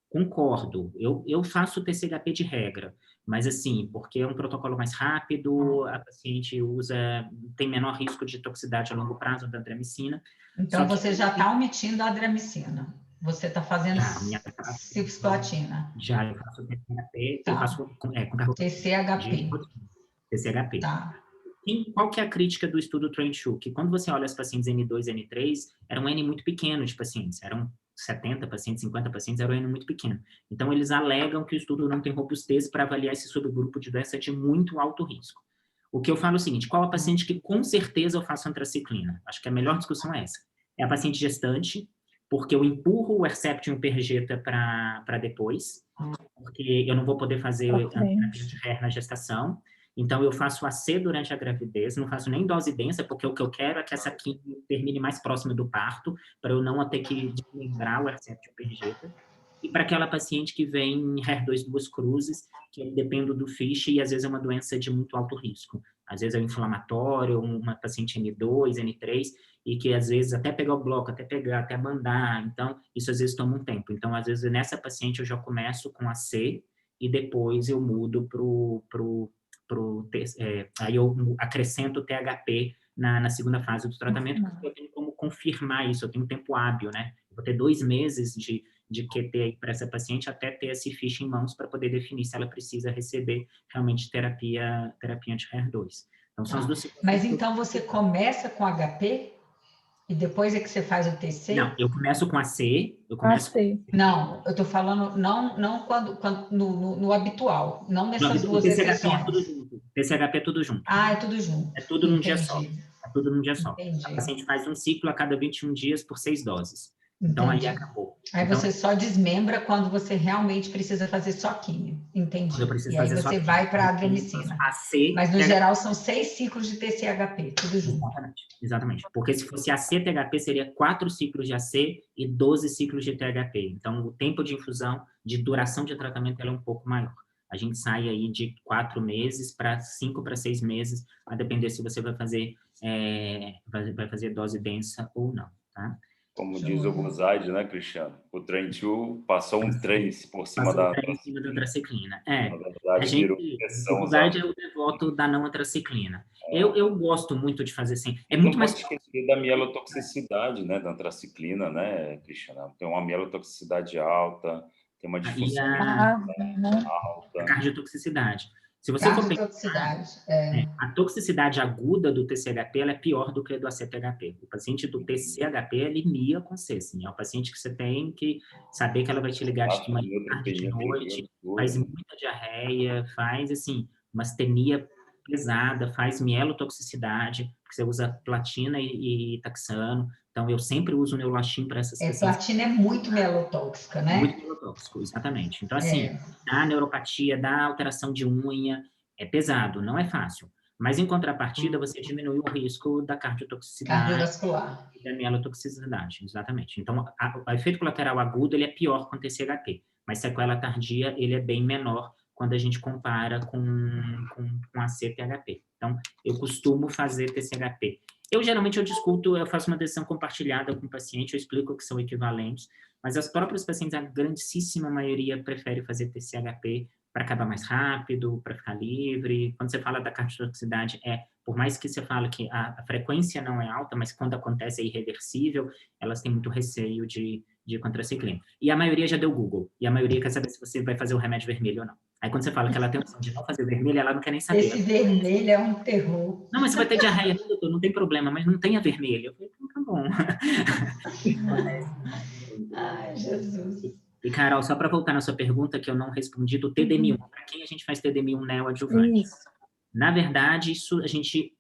Concordo, eu faço TCHP de regra, mas assim, porque é um protocolo mais rápido, a paciente tem menor risco de toxicidade a longo prazo da adriamicina. Então, você já está omitindo a adriamicina. Você está fazendo cisplatina. Já, eu faço TCHP, tá. Eu faço com TCHP. TCHP. Tá. Qual que é a crítica do estudo Train-2? Que quando você olha os pacientes N2 e N3, era um N muito pequeno de pacientes, eram 70 pacientes, 50 pacientes, era um N muito pequeno. Então, eles alegam que o estudo não tem robustez para avaliar esse subgrupo de doença de muito alto risco. O que eu falo é o seguinte, qual a paciente que com certeza eu faço antraciclina? Acho que a melhor discussão é essa. É a paciente gestante, porque eu empurro o Herceptin e o Perjeta para depois, porque eu não vou poder fazer a terapia de HER na gestação. Então, eu faço AC durante a gravidez, não faço nem dose densa, porque o que eu quero é que essa quimio termine mais próximo do parto, para eu não ter que desmembrar o Herceptin e o Perjeta. E para aquela paciente que vem HER2 duas cruzes, que eu dependo do FISH e às vezes é uma doença de muito alto risco. Às vezes é inflamatório, uma paciente N2, N3, e que às vezes até pegar o bloco, até mandar, então isso às vezes toma um tempo. Então, às vezes nessa paciente eu já começo com AC e depois eu mudo aí eu acrescento o THP na segunda fase do tratamento, porque eu tenho como confirmar isso, eu tenho tempo hábil, né? Eu vou ter 2 meses de QT aí para essa paciente até ter esse ficha em mãos para poder definir se ela precisa receber realmente terapia anti-HER2. Então, são as duas. Mas então você começa com HP e depois é que você faz o TC? Não, eu começo com AC, Não, eu estou falando não quando no habitual, não nessas duas exceções. TCHP é tudo junto. Ah, é tudo junto. É tudo num dia só. É tudo num dia só. Entendi. A paciente faz um ciclo a cada 21 dias por 6 doses. Então, aí acabou. Aí você só desmembra quando você realmente precisa fazer só químio. Entendi. E aí você vai para a adriamicina. Mas, no geral, são 6 ciclos de TCHP, tudo junto. Exatamente. Porque se fosse AC-THP, seria 4 ciclos de AC e 12 ciclos de THP. Então, o tempo de infusão, de duração de tratamento, é um pouco maior. A gente sai aí de 4 meses para 5 para 6 meses, a depender se você vai fazer dose densa ou não, tá? Como diz o Buzaide, né, Cristiano? O Train-2 passou um trace por cima da antraciclina. O Buzaide é o devoto da não antraciclina. Eu gosto muito de fazer assim. É muito mais... Não pode esquecer da mielotoxicidade, né, da antraciclina, né, Cristiano? Tem uma mielotoxicidade alta, tem uma difusão alta. A cardiotoxicidade. Se você for pensar, a toxicidade aguda do TCHP ela é pior do que a do ACTHP. O paciente do TCHP, ele mia com C, assim, é o paciente que você tem que saber que ela vai te ligar de manhã, tarde, de noite, faz muita diarreia, faz, assim, uma astenia pesada, faz mielotoxicidade, porque você usa platina e taxano. Então, eu sempre uso o Neulachim para essas pacientes. Platina é muito mielotóxica, né? Muito mielotóxico, exatamente. Então, assim, dá neuropatia, dá alteração de unha, é pesado, não é fácil. Mas, em contrapartida, você diminui o risco da cardiotoxicidade. Cardiovascular. E da mielotoxicidade, exatamente. Então, o efeito colateral agudo, ele é pior com TCHP, mas sequela tardia, ele é bem menor quando a gente compara com AC-THP. Então, eu costumo fazer TCHP. Geralmente, eu faço uma decisão compartilhada com o paciente, eu explico que são equivalentes, mas as próprias pacientes, a grandíssima maioria, prefere fazer TCHP para acabar mais rápido, para ficar livre. Quando você fala da cardiotoxicidade, por mais que você fale que a frequência não é alta, mas quando acontece é irreversível, elas têm muito receio de antraciclina. E a maioria já deu Google, e a maioria quer saber se você vai fazer o remédio vermelho ou não. Aí quando você fala que ela tem a opção de não fazer vermelho, ela não quer nem saber. Esse vermelho é um terror. Não, mas você vai ter diarreia, doutor, não tem problema, mas não tenha vermelho. Eu falei, tá bom. Ai, Jesus. E, Carol, só para voltar na sua pergunta, que eu não respondi, do TDM1. Para quem a gente faz TDM1 neoadjuvante? Na verdade, isso a gente...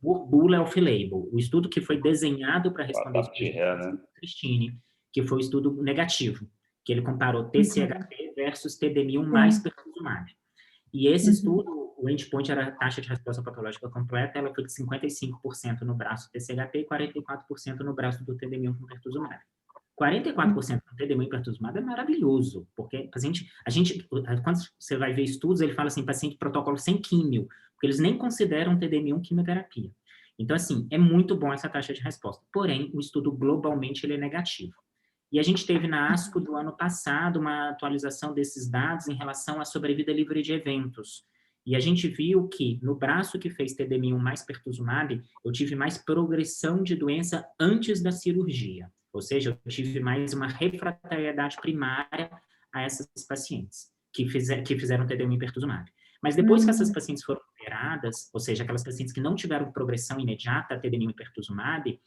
bula off-label. O estudo que foi desenhado para responder isso, Christine, que foi o estudo negativo, que ele comparou TCHP versus TDM1 mais pertuzumab. E esse estudo, o endpoint era a taxa de resposta patológica completa, ela foi de 55% no braço do TCHP e 44% no braço do TDM1 com pertuzumab. 44% com TD1 hipertrofizumab é maravilhoso, porque quando você vai ver estudos, ele fala assim, paciente protocolo sem químio, porque eles nem consideram TD1 quimioterapia. Então, assim, é muito bom essa taxa de resposta. Porém, o estudo globalmente ele é negativo. E a gente teve na ASCO do ano passado uma atualização desses dados em relação à sobrevida livre de eventos. E a gente viu que no braço que fez TD1 mais pertuzumab, eu tive mais progressão de doença antes da cirurgia. Ou seja, eu tive mais uma refratariedade primária a essas pacientes que fizeram TD1 pertuzumab. Mas depois que essas pacientes foram operadas, ou seja, aquelas pacientes que não tiveram progressão imediata a TD1 e pertuzumab,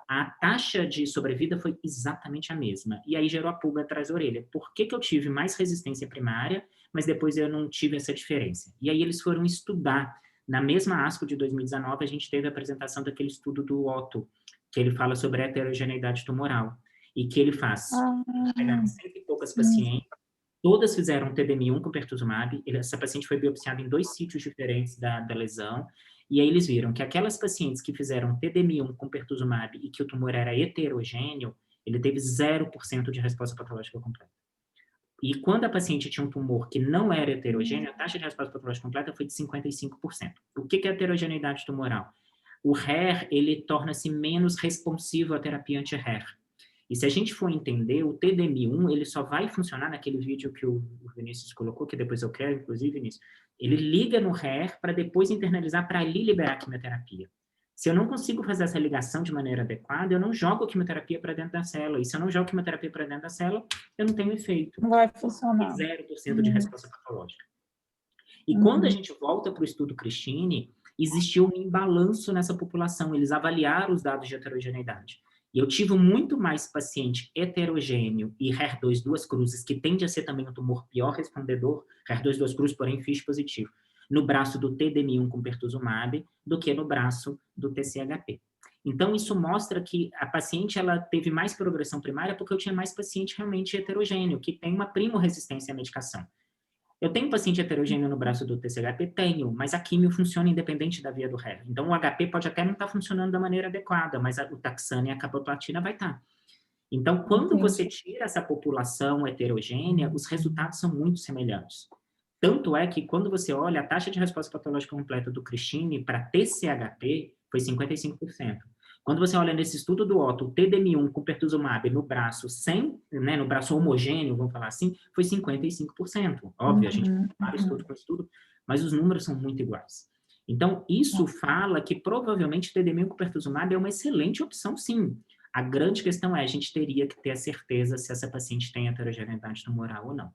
a taxa de sobrevida foi exatamente a mesma. E aí gerou a pulga atrás da orelha. Por que eu tive mais resistência primária, mas depois eu não tive essa diferença? E aí eles foram estudar. Na mesma ASCO de 2019, a gente teve a apresentação daquele estudo do Otto, que ele fala sobre a heterogeneidade tumoral. E que ele faz. Pegaram 100 e poucas pacientes, todas fizeram TDM1 com pertuzumab. Essa paciente foi biopsiada em 2 sítios diferentes da lesão. E aí eles viram que aquelas pacientes que fizeram TDM1 com pertuzumab e que o tumor era heterogêneo, ele teve 0% de resposta patológica completa. E quando a paciente tinha um tumor que não era heterogêneo, a taxa de resposta patológica completa foi de 55%. O que é heterogeneidade tumoral? O HER, ele torna-se menos responsivo à terapia anti-HER. E se a gente for entender, o TDM1, ele só vai funcionar naquele vídeo que o Vinícius colocou, que depois eu quero, inclusive, Vinícius. Ele liga no HER para depois internalizar para ali liberar a quimioterapia. Se eu não consigo fazer essa ligação de maneira adequada, eu não jogo a quimioterapia para dentro da célula. E se eu não jogo a quimioterapia para dentro da célula, eu não tenho efeito. Não vai funcionar. 0% de resposta patológica. E quando a gente volta para o estudo Christine, existiu um imbalanço nessa população. Eles avaliaram os dados de heterogeneidade. E eu tive muito mais paciente heterogêneo e HER2 duas cruzes, que tende a ser também um tumor pior respondedor, HER2 duas cruzes, porém FISH positivo, no braço do TDM1 com pertuzumab, do que no braço do TCHP. Então, isso mostra que a paciente ela teve mais progressão primária porque eu tinha mais paciente realmente heterogêneo, que tem uma primo-resistência à medicação. Eu tenho paciente heterogêneo no braço do TCHP? Tenho, mas a quimio funciona independente da via do HER. Então, o HP pode até não estar funcionando da maneira adequada, mas o taxane e a carboplatina vai estar. Então, quando você tira essa população heterogênea, os resultados são muito semelhantes. Tanto é que, quando você olha, a taxa de resposta patológica completa do Christine para TCHP foi 55%. Quando você olha nesse estudo do Otto, o TDM1 com pertuzumab no braço no braço homogêneo, vamos falar assim, foi 55%. Óbvio, a gente compara estudo com estudo, mas os números são muito iguais. Então, isso fala que provavelmente o TDM1 com pertuzumab é uma excelente opção, sim. A grande questão é, a gente teria que ter a certeza se essa paciente tem heterogeneidade tumoral ou não.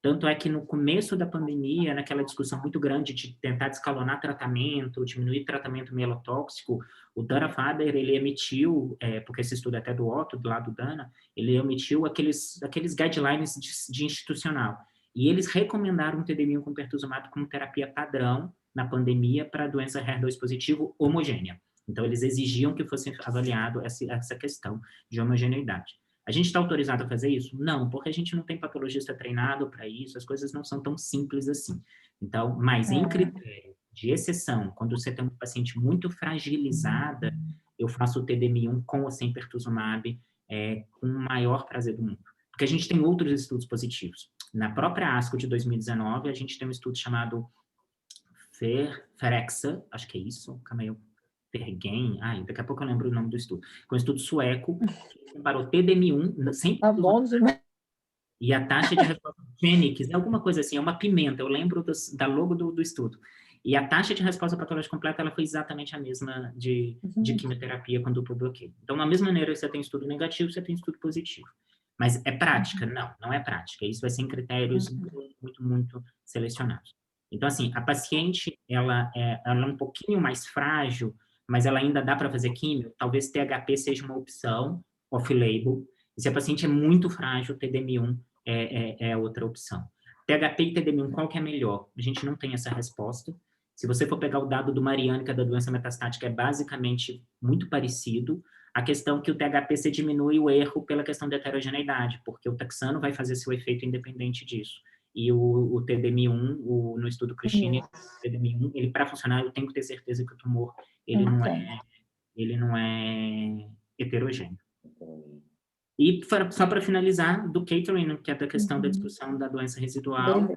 Tanto é que no começo da pandemia, naquela discussão muito grande de tentar descalonar tratamento, diminuir tratamento mielotóxico, o Dana Faber, ele emitiu, porque esse estudo é até do Otto, do lado do Dana, ele emitiu aqueles guidelines de institucional. E eles recomendaram o TDM1 com pertuzumab como terapia padrão na pandemia para doença HER2 positivo homogênea. Então, eles exigiam que fosse avaliado essa questão de homogeneidade. A gente está autorizado a fazer isso? Não, porque a gente não tem patologista treinado para isso, as coisas não são tão simples assim. Então, mas em critério de exceção, quando você tem uma paciente muito fragilizada, eu faço o TDM1 com ou sem pertuzumab com o maior prazer do mundo. Porque a gente tem outros estudos positivos. Na própria ASCO de 2019, a gente tem um estudo chamado FEREXA, acho que é isso, calma aí, Pergen, daqui a pouco eu lembro o nome do estudo. Com um estudo sueco, que comparou TDM1, sem e a taxa de resposta Fênix, é alguma coisa assim, é uma pimenta, eu lembro da logo do estudo. E a taxa de resposta patológica completa, ela foi exatamente a mesma de quimioterapia com duplo bloqueio. Então, da mesma maneira que você tem estudo negativo, você tem estudo positivo. Mas é prática? Não é prática. Isso vai ser em critérios muito, muito selecionados. Então, assim, a paciente, ela é um pouquinho mais frágil, mas ela ainda dá para fazer químio, talvez THP seja uma opção off-label. E se a paciente é muito frágil, TDM1 é outra opção. THP e TDM1, qual que é melhor? A gente não tem essa resposta. Se você for pegar o dado do Mariânica da doença metastática, é basicamente muito parecido. A questão é que o THP você diminui o erro pela questão da heterogeneidade, porque o taxano vai fazer seu efeito independente disso. E o TDM1, no estudo Christine, o TDM1, ele para funcionar, eu tenho que ter certeza que o tumor ele não é heterogêneo. E só para finalizar, do catering, que é da questão da discussão da doença residual,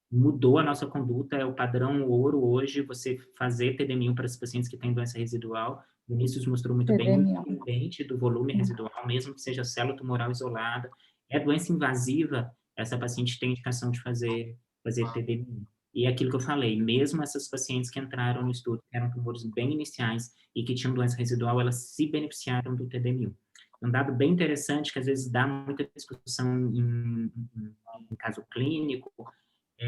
mudou a nossa conduta, é o padrão ouro hoje, você fazer TD1001 para os pacientes que têm doença residual. O Vinícius mostrou muito bem, independente do volume residual, mesmo que seja célula tumoral isolada, é doença invasiva, essa paciente tem indicação de fazer TD1001. E é aquilo que eu falei, mesmo essas pacientes que entraram no estudo, que eram tumores bem iniciais e que tinham doença residual, elas se beneficiaram do TD1001. Um dado bem interessante, que às vezes dá muita discussão em caso clínico,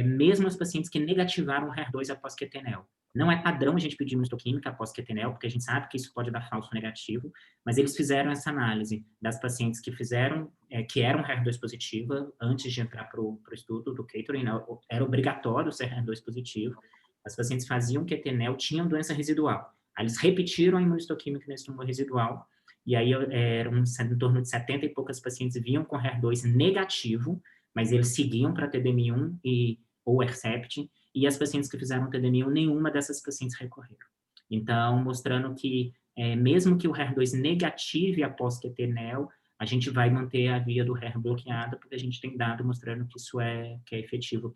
mesmo os pacientes que negativaram o HER2 após quetenel. Não é padrão a gente pedir imunistoquímica após quetenel, porque a gente sabe que isso pode dar falso negativo, mas eles fizeram essa análise das pacientes que fizeram, que eram HER2 positiva, antes de entrar para o estudo do catering, era obrigatório ser HER2 positivo, as pacientes faziam quetenel, tinham doença residual. Aí eles repetiram a imunistoquímica nesse tumor residual, e aí eram em torno de 70 e poucas pacientes vinham com HER2 negativo, mas eles seguiam para TD1001 ou Hercept, e as pacientes que fizeram TD1001, nenhuma dessas pacientes recorreram. Então, mostrando que, mesmo que o HER2 negative após quetenel, a gente vai manter a via do HER bloqueada, porque a gente tem dado mostrando que isso que é efetivo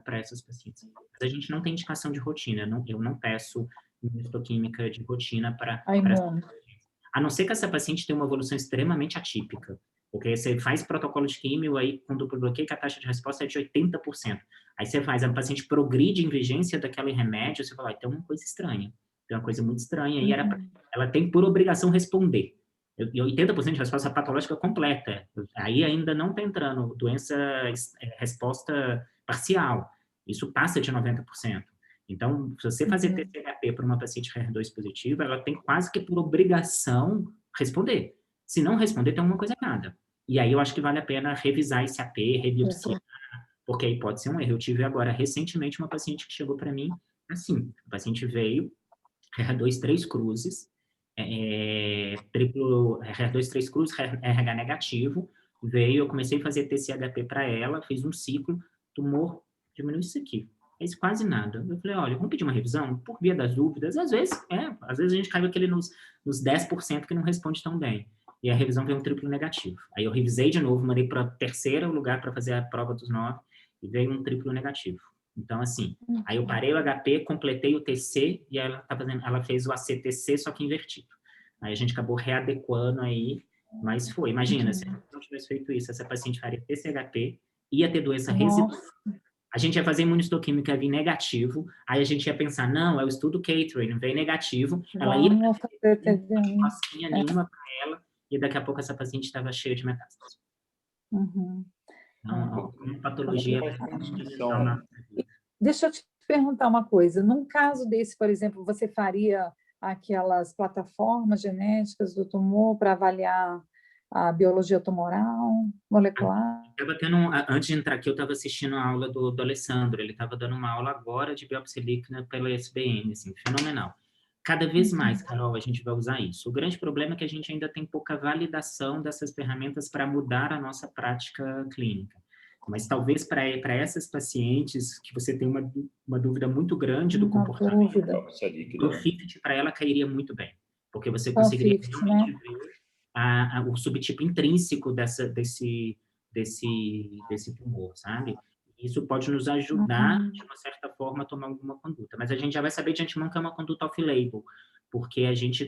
para essas pacientes. Mas a gente não tem indicação de rotina, eu não peço imunistoquímica de rotina para a não ser que essa paciente tenha uma evolução extremamente atípica, porque você faz protocolo de químio aí com duplo bloqueio que a taxa de resposta é de 80%. Aí você faz, a paciente progride em vigência daquele remédio, você fala, tem uma coisa estranha, tem uma coisa muito estranha, e ela tem por obrigação responder. E 80% de resposta patológica completa. Aí ainda não está entrando resposta parcial. Isso passa de 90%. Então, se você fazer TCHP para uma paciente HER2 positiva, ela tem quase que por obrigação responder. Se não responder, tem alguma coisa errada. E aí eu acho que vale a pena revisar esse AP, rebiopsiar, porque aí pode ser um erro. Eu tive agora, recentemente, uma paciente que chegou para mim assim, a paciente veio, HER2 3 cruzes, triplo, HER2 3 cruzes, RH negativo, veio, eu comecei a fazer TCHP para ela, fiz um ciclo, tumor diminuiu isso aqui. Fez quase nada. Eu falei, olha, vamos pedir uma revisão? Por via das dúvidas, às vezes a gente caiu aquele nos 10% que não responde tão bem. E a revisão veio um triplo negativo. Aí eu revisei de novo, mandei para terceiro lugar para fazer a prova dos 9, e veio um triplo negativo. Então, assim, aí eu parei o HP, completei o TC, e ela fez o ACTC, só que invertido. Aí a gente acabou readequando aí, mas foi. Imagina, se eu não tivesse feito isso, essa paciente faria TCHP, ia ter doença residual. A gente ia fazer imunistoquímica, vir negativo, aí a gente ia pensar, não, é o estudo catering, veio negativo, ela ia não tinha nenhuma para ela, e daqui a pouco essa paciente estava cheia de metástase. Então, a patologia Deixa eu te perguntar uma coisa, num caso desse, por exemplo, você faria aquelas plataformas genéticas do tumor para avaliar a biologia tumoral, molecular? Antes de entrar aqui, eu estava assistindo a aula do Alessandro, ele estava dando uma aula agora de biópsia líquida pela SBM, assim, fenomenal. Cada vez mais, Carol, a gente vai usar isso. O grande problema é que a gente ainda tem pouca validação dessas ferramentas para mudar a nossa prática clínica. Mas talvez para essas pacientes que você tem uma dúvida muito grande do comportamento, o FIFT para ela cairia muito bem, porque você conseguiria realmente ver o subtipo intrínseco desse tumor, sabe? Isso pode nos ajudar, de uma certa forma, a tomar alguma conduta. Mas a gente já vai saber de antemão que é uma conduta off-label, porque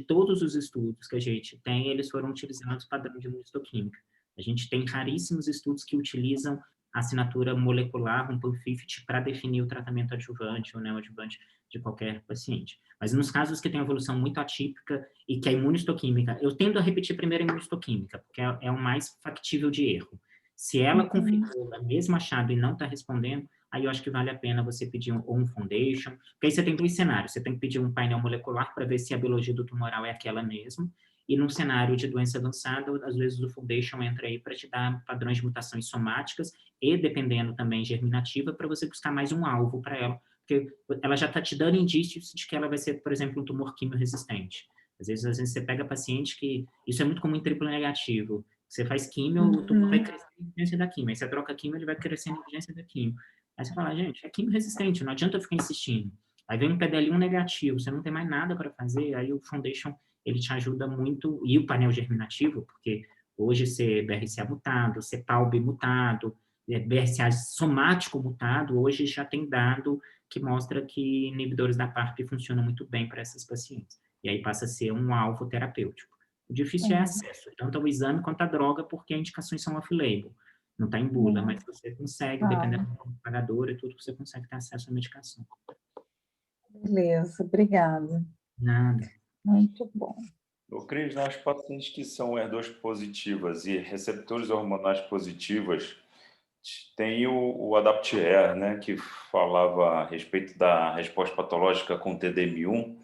todos os estudos que a gente tem, eles foram utilizados padrão de imunistoquímica. A gente tem raríssimos estudos que utilizam a assinatura molecular, um PAN50, para definir o tratamento adjuvante ou neoadjuvante de qualquer paciente. Mas nos casos que tem evolução muito atípica e que a imunistoquímica, eu tendo a repetir primeiro a imunistoquímica, porque é o mais factível de erro. Se ela confirmou o mesmo achado e não está respondendo, aí eu acho que vale a pena você pedir um foundation, porque aí você tem 2 cenários, você tem que pedir um painel molecular para ver se a biologia do tumoral é aquela mesmo, e num cenário de doença avançada, às vezes o foundation entra aí para te dar padrões de mutações somáticas e, dependendo também, germinativa, para você buscar mais um alvo para ela, porque ela já está te dando indícios de que ela vai ser, por exemplo, um tumor quimio-resistente. Às vezes você pega paciente que... Isso é muito comum em triplo negativo. Você faz químio, o tumor vai crescer em vigência da químio. Aí você troca químio, ele vai crescendo em vigência da químio. Aí você fala, gente, é quimio-resistente, não adianta eu ficar insistindo. Aí vem um PDL1 negativo, você não tem mais nada para fazer, aí o foundation, ele te ajuda muito, e o painel germinativo, porque hoje ser BRCA mutado, ser PALB mutado, BRCA somático mutado, hoje já tem dado que mostra que inibidores da PARP funcionam muito bem para essas pacientes. E aí passa a ser um alvo terapêutico. O difícil é acesso, tanto ao exame quanto à droga, porque as indicações são off-label. Não está em bula, mas você consegue, dependendo do pagador e tudo, você consegue ter acesso à medicação. Beleza, obrigada. Nada. Muito bom. Eu creio que nas pacientes que são HER2 positivas e receptores hormonais positivas, tem o ADAPT-HER, né, que falava a respeito da resposta patológica com TDM1.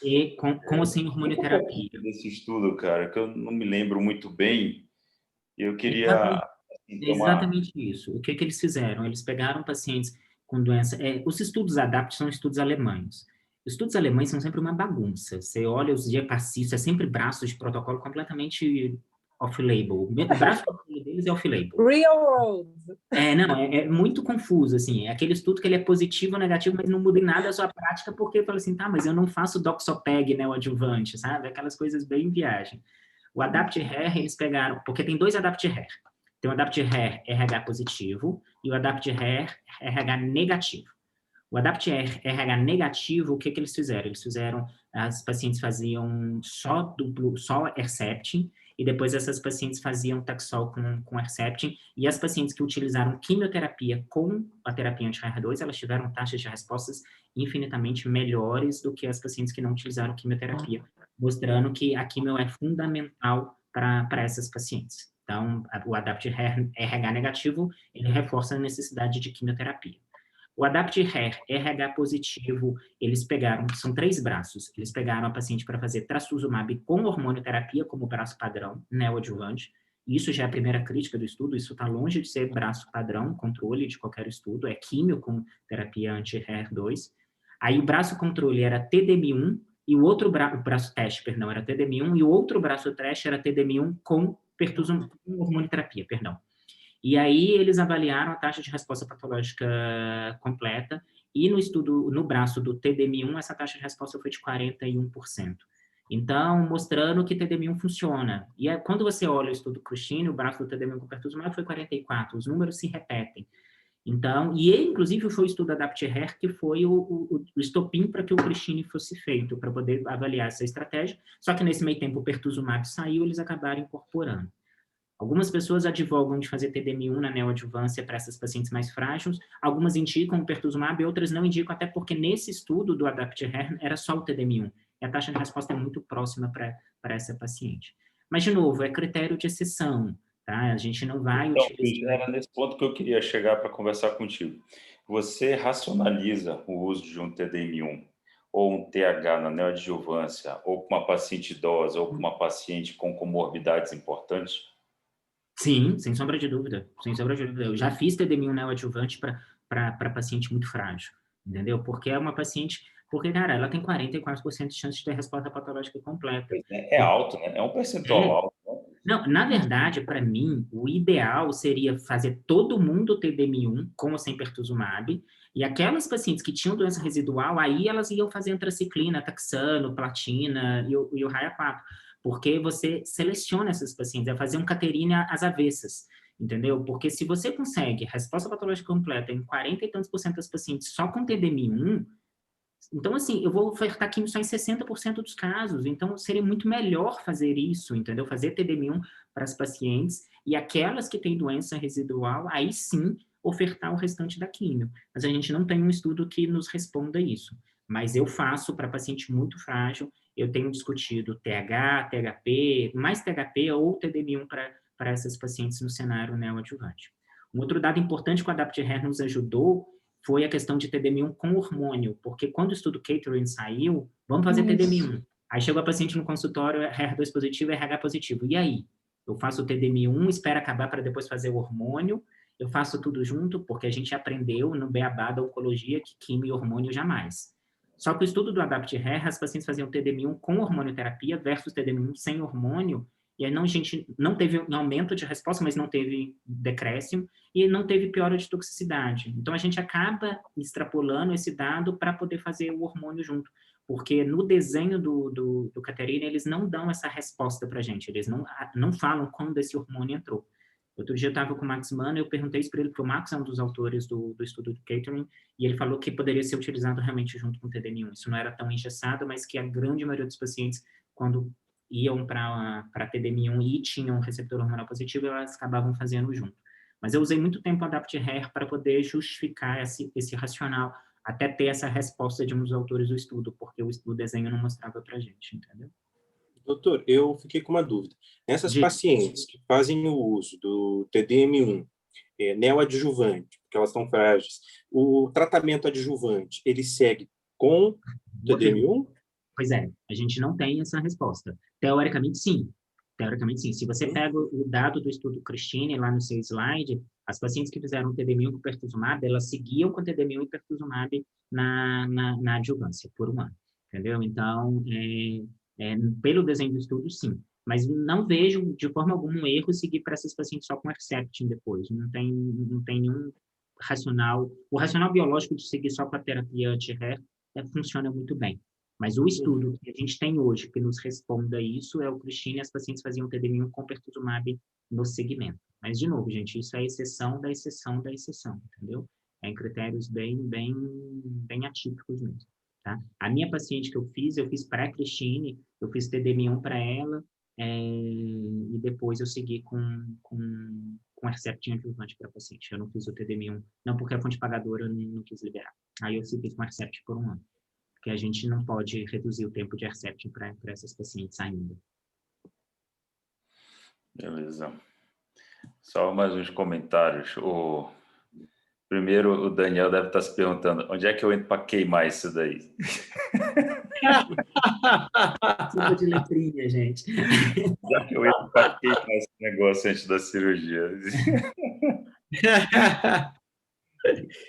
E com ou sem hormonioterapia. Desse estudo, cara, que eu não me lembro muito bem, eu queria... Exatamente isso. O que eles fizeram? Eles pegaram pacientes com doença... os estudos ADAPT são estudos alemães. Os estudos alemães são sempre uma bagunça. Você olha os diapacitos, é sempre braços de protocolo completamente off-label. O braço deles é off-label. Real world. Não, é muito confuso, assim. É aquele estudo que ele é positivo ou negativo, mas não muda em nada a sua prática, porque fala assim, tá, mas eu não faço doxopeg neoadjuvante, sabe? Aquelas coisas bem viagem. O ADAPT-HER, eles pegaram... Porque tem 2 ADAPT-HER. Tem o ADAPT-HER RH positivo e o ADAPT-HER RH negativo. O ADAPT-HER RH negativo, o que eles fizeram? Eles fizeram... As pacientes faziam só Herceptin, e depois essas pacientes faziam Taxol com Herceptin, e as pacientes que utilizaram quimioterapia com a terapia anti-HER2, elas tiveram taxas de respostas infinitamente melhores do que as pacientes que não utilizaram quimioterapia, mostrando que a quimio é fundamental para essas pacientes. Então, o ADAPT-HER RH negativo, ele reforça a necessidade de quimioterapia. O ADAPT-HER RH positivo, eles pegaram, são 3 braços, eles pegaram a paciente para fazer trastuzumab com hormonioterapia como braço padrão, neoadjuvante. Isso já é a primeira crítica do estudo, isso está longe de ser braço padrão, controle de qualquer estudo, é químio com terapia anti-HER2. Aí o braço controle era TDM1, e o outro braço teste, perdão, era TDM1, e o outro braço teste era TDM1 com hormonioterapia, perdão. E aí eles avaliaram a taxa de resposta patológica completa, e no estudo, no braço do TDM1, essa taxa de resposta foi de 41%. Então, mostrando que TDM1 funciona. E quando você olha o estudo Cristina, o braço do TDM1 com pertuzumab foi 44%, os números se repetem. Então, e inclusive foi o estudo ADAPT-HER que foi o estopim para que o Cristina fosse feito, para poder avaliar essa estratégia, só que nesse meio tempo o pertuzumab saiu, eles acabaram incorporando. Algumas pessoas advogam de fazer TDM1 na neoadjuvância para essas pacientes mais frágeis, algumas indicam o pertuzumab, outras não indicam, até porque nesse estudo do ADAPT-HER era só o TDM1, e a taxa de resposta é muito próxima para essa paciente. Mas, de novo, é critério de exceção, tá? A gente não vai utilizar... Era nesse ponto que eu queria chegar para conversar contigo. Você racionaliza o uso de um TDM1 ou um TH na neoadjuvância, ou com uma paciente idosa, ou com uma paciente com comorbidades importantes? Sim, sem sombra de dúvida. Sem sombra de dúvida. Eu já fiz TDM1 neoadjuvante para paciente muito frágil, entendeu? Porque é uma paciente... Porque, cara, ela tem 44% de chance de ter resposta patológica completa. É alto, né? É um percentual alto. Né? Não, na verdade, para mim, o ideal seria fazer todo mundo TDM1 com ou sem pertuzumab, e aquelas pacientes que tinham doença residual, aí elas iam fazer antraciclina, taxano, platina e o RAIA4, porque você seleciona essas pacientes, é fazer um Caterina às avessas, entendeu? Porque se você consegue resposta patológica completa em 40 e tantos % das pacientes só com TDM1, então, assim, eu vou ofertar quimio só em 60% dos casos, então seria muito melhor fazer isso, entendeu? Fazer TDM1 para as pacientes, e aquelas que têm doença residual, aí sim, ofertar o restante da quimio. Mas a gente não tem um estudo que nos responda isso. Mas eu faço para paciente muito frágil, eu tenho discutido TH, THP, mais THP ou TDM1 para essas pacientes no cenário neoadjuvante. Um outro dado importante que o ADAPT-HER nos ajudou foi a questão de TDM1 com hormônio, porque quando o estudo Catering saiu, vamos fazer TDM1. Aí chegou a paciente no consultório, HER2 positivo e RH positivo. E aí? Eu faço o TDM1, espero acabar para depois fazer o hormônio, eu faço tudo junto, porque a gente aprendeu no beabá da oncologia que quimio e hormônio jamais. Só que o estudo do ADAPT-HER, as pacientes faziam TDM1 com hormonioterapia versus TDM1 sem hormônio, e aí a gente não teve um aumento de resposta, mas não teve decréscimo, e não teve piora de toxicidade. Então, a gente acaba extrapolando esse dado para poder fazer o hormônio junto. porque no desenho do Caterina, eles não dão essa resposta para a gente, eles não falam quando esse hormônio entrou. Outro dia eu estava com o Max Mann, eu perguntei isso para ele, porque o Max é um dos autores do estudo do Catering, e ele falou que poderia ser utilizado realmente junto com o TDM1. Isso não era tão engessado, mas que a grande maioria dos pacientes, quando iam para TDM1 e tinham um receptor hormonal positivo, elas acabavam fazendo junto. Mas eu usei muito tempo o Adapt-Her para poder justificar esse racional, até ter essa resposta de um dos autores do estudo, porque o desenho não mostrava para a gente, entendeu? Doutor, eu fiquei com uma dúvida. Essas pacientes que fazem o uso do TDM1 neoadjuvante, porque elas estão frágeis, o tratamento adjuvante, ele segue com TDM1? Pois é, a gente não tem essa resposta. Teoricamente, sim. Teoricamente, sim. Se você pega o dado do estudo Christine, lá no seu slide, as pacientes que fizeram TDM1 com pertuzumab, elas seguiam com TDM1 e pertuzumab na adjuvância por um ano, entendeu? Então, pelo desenho do estudo, sim. Mas não vejo, de forma alguma, um erro seguir para essas pacientes só com Herceptin depois. Não tem nenhum racional. O racional biológico de seguir só com a terapia anti-HER funciona muito bem. Mas o estudo que a gente tem hoje que nos responda isso é o Christine, as pacientes faziam TDM1 com pertuzumab no segmento. Mas, de novo, gente, isso é exceção da exceção da exceção, entendeu? É em critérios bem atípicos mesmo, tá? A minha paciente que eu fiz para a Christine, eu fiz TDM1 para ela, e depois eu segui com Herceptin adjuvante para a paciente. Eu não fiz o TDM1, não porque a fonte pagadora não quis liberar. Aí eu segui com Herceptin por um ano. Porque a gente não pode reduzir o tempo de Herceptin para essas pacientes ainda. Beleza. Só mais uns comentários. Primeiro, o Daniel deve estar se perguntando, onde é que eu entro para queimar isso daí? Tipo de letrinha, gente. Onde é que eu entro para queimar esse negócio antes da cirurgia?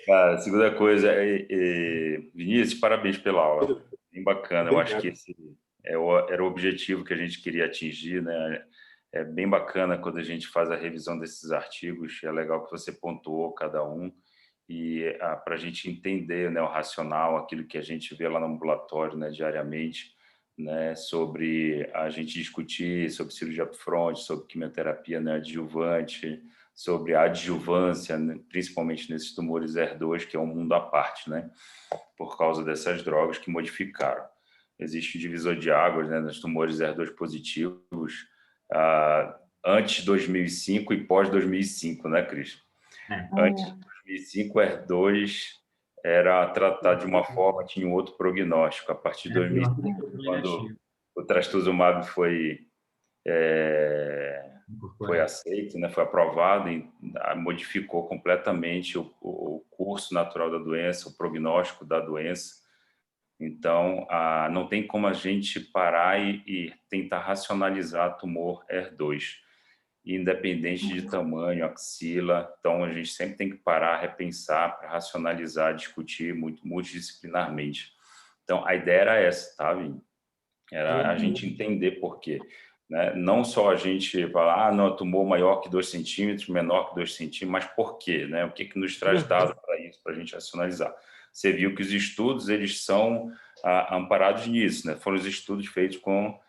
Cara, a segunda coisa, Vinícius, parabéns pela aula. Bem bacana. Eu acho que esse era o objetivo que a gente queria atingir, né? É bem bacana quando a gente faz a revisão desses artigos. É legal que você pontuou cada um e para a gente entender, né, o racional, aquilo que a gente vê lá no ambulatório, né, diariamente, né, sobre a gente discutir sobre cirurgia upfront, sobre quimioterapia, né, adjuvante, sobre a adjuvância, né, principalmente nesses tumores HER2, que é um mundo à parte, né, por causa dessas drogas que modificaram. Existe um divisor de águas, né, nos tumores HER2 positivos, antes de 2005 e pós 2005, né, Cris? Antes de 2005, o HER2 era tratado de uma forma, tinha um outro prognóstico. A partir de 2005, quando o trastuzumab foi aceito, né, foi aprovado, e modificou completamente o curso natural da doença, o prognóstico da doença. Então, não tem como a gente parar e tentar racionalizar tumor HER2, independente de tamanho, axila. Então, a gente sempre tem que parar, repensar, para racionalizar, discutir multidisciplinarmente. Então, a ideia era essa, tá, Vini? Era a gente entender por quê. Né? Não só a gente falar, não, tumor maior que 2 centímetros, menor que 2 centímetros, mas por quê? Né? O que nos traz dado para isso, para a gente racionalizar? Você viu que os estudos, eles são amparados nisso, né? Foram os estudos feitos com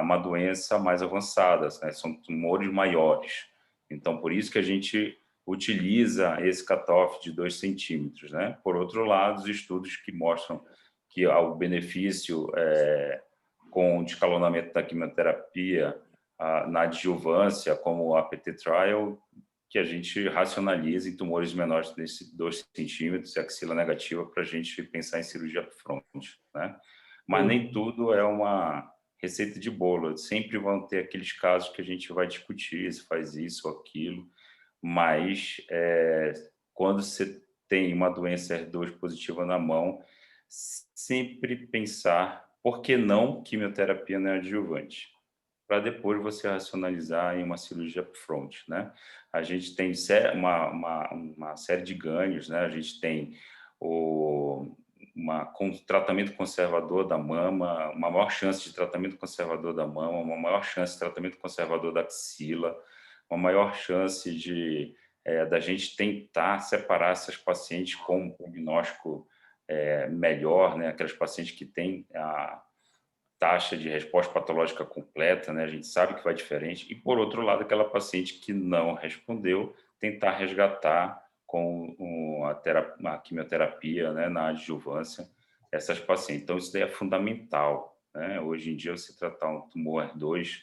uma doença mais avançada, né? São tumores maiores. Então, por isso que a gente utiliza esse cutoff de 2 centímetros, né? Por outro lado, os estudos que mostram que o benefício com o descalonamento da quimioterapia na adjuvância, como o APT Trial, que a gente racionaliza em tumores menores de 2 centímetros e axila negativa para a gente pensar em cirurgia upfront, né? Mas nem tudo é uma receita de bolo. Sempre vão ter aqueles casos que a gente vai discutir se faz isso ou aquilo, mas quando você tem uma doença HER2 positiva na mão, sempre pensar por que não quimioterapia neoadjuvante, para depois você racionalizar em uma cirurgia upfront, né? A gente tem uma série de ganhos, né? A gente tem tratamento conservador da mama, uma maior chance de tratamento conservador da mama, uma maior chance de tratamento conservador da axila, uma maior chance da gente tentar separar essas pacientes com um prognóstico melhor, né? Aquelas pacientes que têm a taxa de resposta patológica completa, né? A gente sabe que vai diferente. E, por outro lado, aquela paciente que não respondeu, tentar resgatar com a quimioterapia, né? Na adjuvância, essas pacientes. Então, isso daí é fundamental, né? Hoje em dia, você tratar um tumor HER2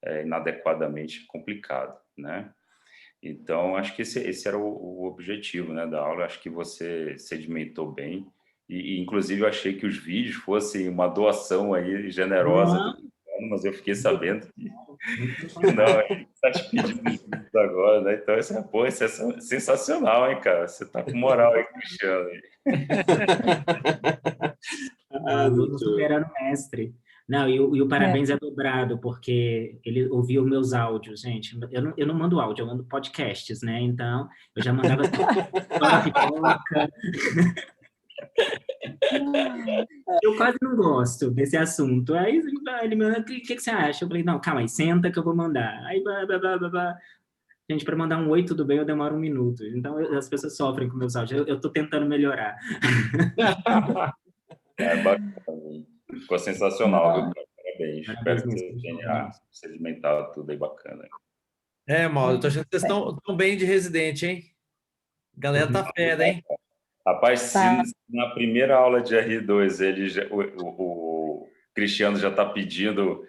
é inadequadamente complicado, né? Então, acho que esse era o objetivo, né, da aula. Acho que você sedimentou bem. E, inclusive, eu achei que os vídeos fossem uma doação aí generosa do plano, mas eu fiquei sabendo que não, ele está te pedindo os vídeos agora, né? Então, isso é sensacional, hein, cara? Você está com moral aí, Cristiano. Aluno superando o mestre. Não, e o parabéns é dobrado, porque ele ouviu meus áudios, gente. Eu não mando áudio, eu mando podcasts, né? Então, eu já mandava toda pipoca. Eu quase não gosto desse assunto. Aí ele me manda, o que você acha? Eu falei, não, calma aí, senta que eu vou mandar. Aí, gente, para mandar um oi, tudo bem, eu demoro 1 minuto. Então, as pessoas sofrem com meus áudios. Eu estou tentando melhorar. Bacana. Ficou sensacional, viu? Parabéns. Espero que você tenha sedimentado tudo aí bacana. Mauro, tô achando que vocês estão bem de residente, hein? A galera tá fera, hein? Rapaz, se na primeira aula de R2 o Cristiano já está pedindo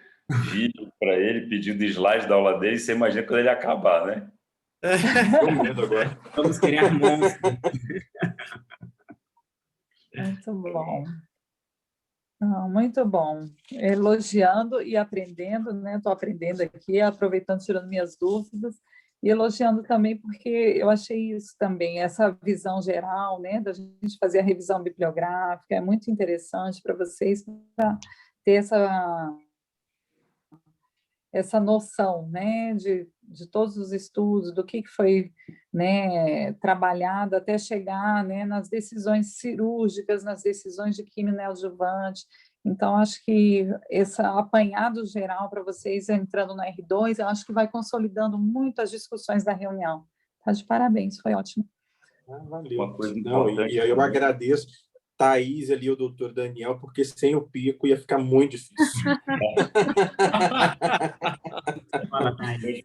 vídeo para ele, pedindo slide da aula dele, você imagina quando ele acabar, né? Com medo agora. Vamos criar monstros. Muito bom. Muito bom. Elogiando e aprendendo, né? Estou aprendendo aqui, aproveitando, tirando minhas dúvidas, e elogiando também, porque eu achei isso também, essa visão geral, né? Da gente fazer a revisão bibliográfica, é muito interessante para vocês, para ter essa noção, né, de todos os estudos, do que foi, né, trabalhado até chegar, né, nas decisões cirúrgicas, nas decisões de quimio neoadjuvante. Então, acho que esse apanhado geral para vocês entrando no R2, eu acho que vai consolidando muito as discussões da reunião. Tá de parabéns, foi ótimo. Valeu. Uma coisa Não, importante e eu agradeço Thaís ali, o doutor Daniel, porque sem o Pico ia ficar muito difícil. Fala, Thaís.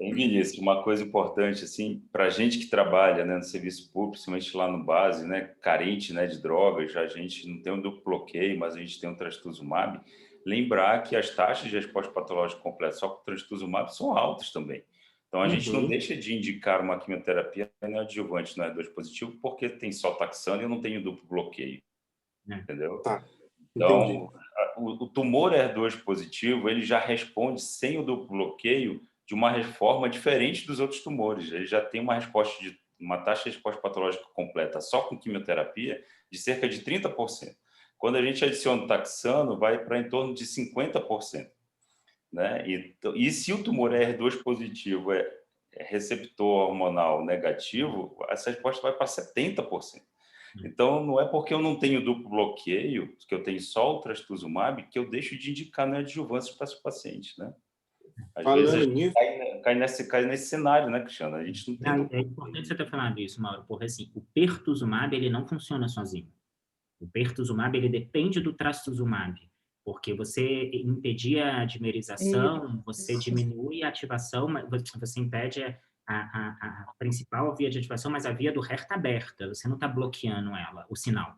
Vinícius, uma coisa importante assim para a gente que trabalha, né, no serviço público, principalmente lá no base, né, carente, né, de drogas, a gente não tem um duplo bloqueio, mas a gente tem um trastuzumab. Lembrar que as taxas de resposta patológica completa só com trastuzumab são altas também. Então a gente não deixa de indicar uma quimioterapia neoadjuvante no R2 positivo porque tem só taxano e eu não tenho duplo bloqueio, entendeu? Tá. Então o tumor R2 positivo ele já responde sem o duplo bloqueio de uma forma diferente dos outros tumores. Ele já tem uma taxa de resposta patológica completa só com quimioterapia de cerca de 30%. Quando a gente adiciona o taxano, vai para em torno de 50%. Né? E se o tumor é R2 positivo é receptor hormonal negativo, essa resposta vai para 70%. Então, não é porque eu não tenho duplo bloqueio, que eu tenho só o trastuzumab, que eu deixo de indicar neoadjuvância para esse paciente, né? Às vezes a gente cai nesse cenário, né, Cristiano? A gente não tem É importante você ter falado isso, Mauro, porque assim, o pertuzumab ele não funciona sozinho. O pertuzumab ele depende do trastuzumab, porque você impedir a dimerização, você diminui a ativação, você impede a principal via de ativação, mas a via do HER está aberta, você não está bloqueando ela, o sinal.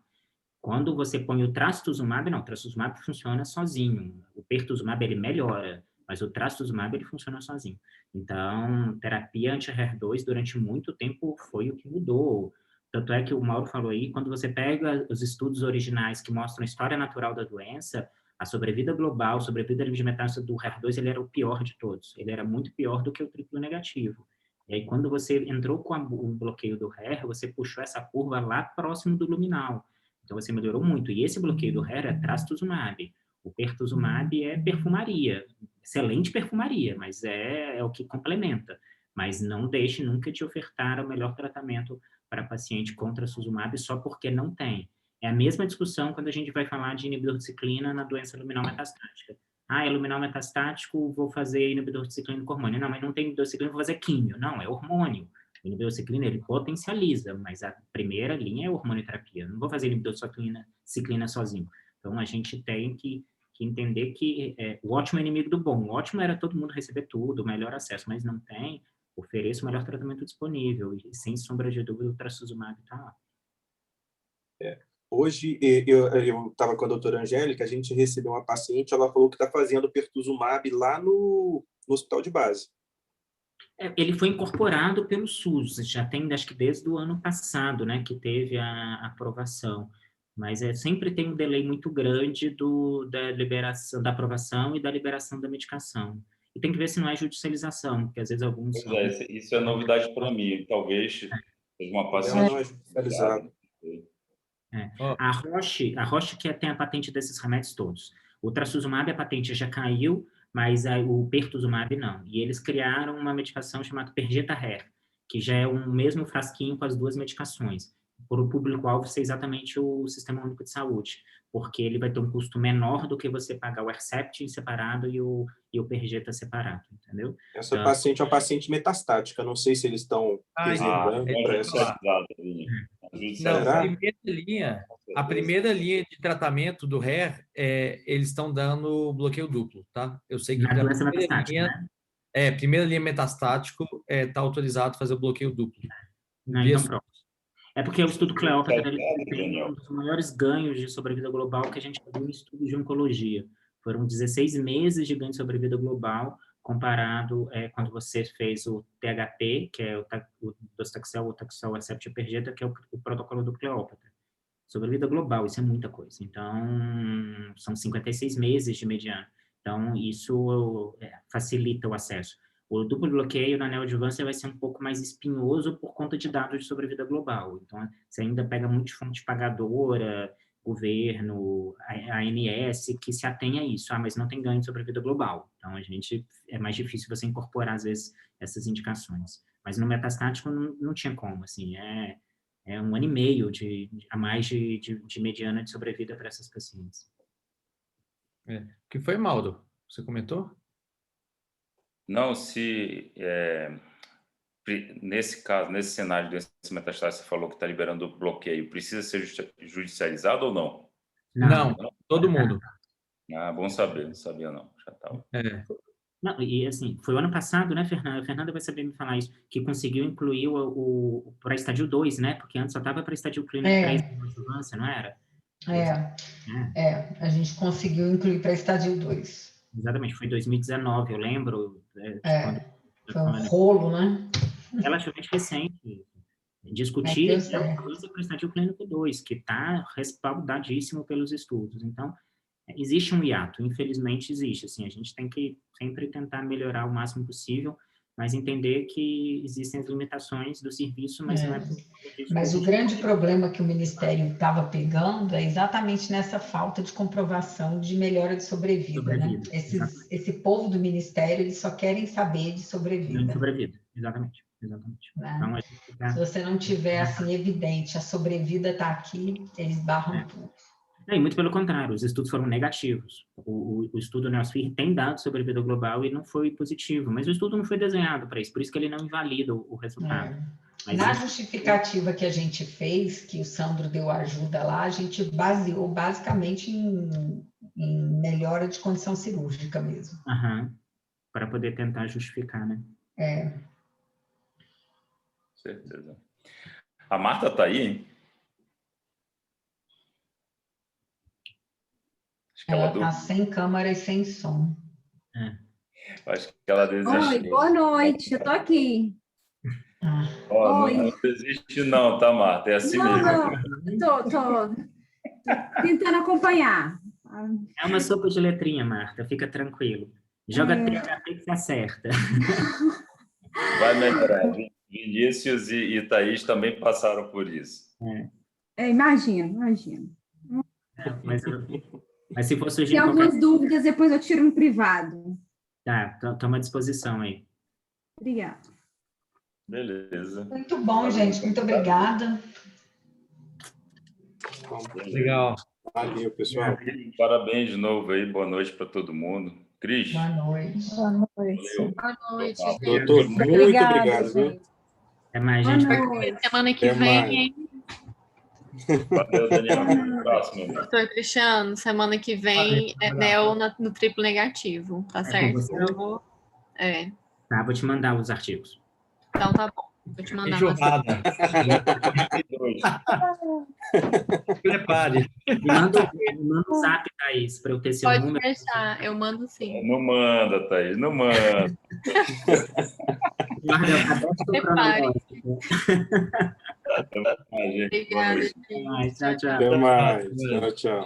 Quando você põe o trastuzumab, não, o trastuzumab funciona sozinho. O pertuzumab ele melhora, mas o trastuzumab ele funciona sozinho. Então, terapia anti-HER2 durante muito tempo foi o que mudou. Tanto é que o Mauro falou aí, quando você pega os estudos originais que mostram a história natural da doença, a sobrevida global, a sobrevida de metástase do HER2, ele era o pior de todos. Ele era muito pior do que o triplo negativo. E aí, quando você entrou com o bloqueio do HER, você puxou essa curva lá próximo do luminal. Então, você melhorou muito. E esse bloqueio do HER é trastuzumab. O pertuzumab é perfumaria. Excelente perfumaria, mas é o que complementa. Mas não deixe nunca de ofertar o melhor tratamento para paciente com trastuzumab só porque não tem. É a mesma discussão quando a gente vai falar de inibidor de ciclina na doença luminal metastática. É luminal metastático, vou fazer inibidor de ciclina com hormônio. Não, mas não tem inibidor de ciclina, vou fazer químio. Não, é hormônio. O inibidociclina, ele potencializa, mas a primeira linha é hormonioterapia. Eu não vou fazer inibidociclina sozinho. Então, a gente tem que entender que o ótimo é inimigo do bom. O ótimo era todo mundo receber tudo, o melhor acesso, mas não tem, ofereça o melhor tratamento disponível. E, sem sombra de dúvida, o trastuzumab está lá. Hoje, eu estava com a doutora Angélica, a gente recebeu uma paciente, ela falou que está fazendo pertuzumab lá no hospital de base. Ele foi incorporado pelo SUS, já tem, acho que desde o ano passado, né, que teve a aprovação. Mas sempre tem um delay muito grande da liberação, da aprovação e da liberação da medicação. E tem que ver se não é judicialização, porque às vezes alguns... Isso é novidade para mim. Talvez seja uma paciente... Não é judicializado. A Roche que tem a patente desses remédios todos. O trastuzumab, a patente já caiu, mas o pertuzumab não. E eles criaram uma medicação chamada Perjeta-Her, que já é um mesmo frasquinho com as duas medicações. Por o público-alvo ser exatamente o Sistema Único de Saúde, porque ele vai ter um custo menor do que você pagar o Hercept em separado e o Perjeta separado, entendeu? Essa paciente é uma paciente metastática, não sei se eles estão reservando para essa... Não, a primeira linha de tratamento do HER, eles estão dando bloqueio duplo, tá? Eu sei que na doença metastática, né? Primeira linha metastático está autorizado fazer o bloqueio duplo. Então pronto. É porque o estudo Cleópatra tem um dos maiores ganhos de sobrevida global que a gente viu em estudos de oncologia. Foram 16 meses de ganho de sobrevida global comparado quando você fez o THP, que é o docetaxel, o Taxol, Hercept e Perjeta, que é o protocolo do Cleópatra. Sobrevida global, isso é muita coisa. Então, são 56 meses de mediana. Então, isso facilita o acesso. O duplo bloqueio na neoadjuvância vai ser um pouco mais espinhoso por conta de dados de sobrevida global. Então, você ainda pega muita fonte pagadora, governo, a ANS, que se atém a isso. Mas não tem ganho de sobrevida global. Então, é mais difícil você incorporar, às vezes, essas indicações. Mas no metastático não tinha como, assim, é 1 ano e meio a mais de mediana de sobrevida para essas pacientes. O que foi, Mauro? Você comentou? Não, nesse caso, nesse cenário de doença metastática, você falou que está liberando o bloqueio, precisa ser judicializado ou não? Não, todo mundo. Bom saber, não sabia não. Já estava. Não, e assim, foi o ano passado, né, Fernanda? A Fernanda vai saber me falar isso, que conseguiu incluir para estádio 2, né? Porque antes só estava para estádio clínico 3 na adjuvância, não era? A gente conseguiu incluir para estádio 2. Exatamente, foi em 2019, eu lembro. Foi um rolo, né? Relativamente recente. Discutir a coisa para estádio clínico 2, que está respaldadíssimo pelos estudos. Então, existe um hiato, infelizmente existe. Assim, a gente tem que sempre tentar melhorar o máximo possível, mas entender que existem as limitações do serviço, mas não é... Mas o grande problema que o Ministério estava pegando é exatamente nessa falta de comprovação de melhora de sobrevida, né? Esse povo do Ministério, eles só querem saber de sobrevida. De sobrevida, exatamente. Né? Então, se você não tiver, assim, evidente, a sobrevida está aqui, eles barram tudo. E muito pelo contrário, os estudos foram negativos. O estudo NEOSPHERE tem dado sobrevida global e não foi positivo, mas o estudo não foi desenhado para isso, por isso que ele não invalida o resultado. Na justificativa que a gente fez, que o Sandro deu ajuda lá, a gente baseou basicamente em melhora de condição cirúrgica mesmo. Para poder tentar justificar, né? Certeza. A Marta está aí, hein? Ela está sem câmera e sem som. Acho que ela desistiu. Oi, boa noite, eu estou aqui. Não desiste não, tá, Marta? É assim mesmo. Estou tentando acompanhar. É uma sopa de letrinha, Marta, fica tranquilo. Joga THP que se acerta. Vai melhorar. Vinícius e Thaís também passaram por isso. Imagino. Mas se for surgir tem algumas dúvidas, depois eu tiro no privado. Tá, toma à disposição aí. Obrigada. Beleza. Muito bom, gente. Muito obrigada. Legal. Valeu, pessoal. Parabéns de novo aí. Boa noite para todo mundo. Cris? Boa noite. Boa noite. Doutor, muito obrigado. Até mais, Boa gente. noite. Semana que Até vem, mais. hein? Valeu, Daniel. Próximo. Doutor Cristiano, semana que vem é NEO no triplo negativo, tá com certo? você? Eu vou. É, Tá, vou te mandar os artigos. então tá bom. Vou te mandar uma. Enxurrada. Dois. Prepare. Me manda o zap, Thaís, para eu ter seu Pode número. deixar, eu mando sim. Não manda, Thaís, não manda. Guarda a teste do Prepare. cronológico. Ah, gente, boa Obrigada, noite. gente. Até mais. Tchau, tchau. Até mais. Tchau, tchau.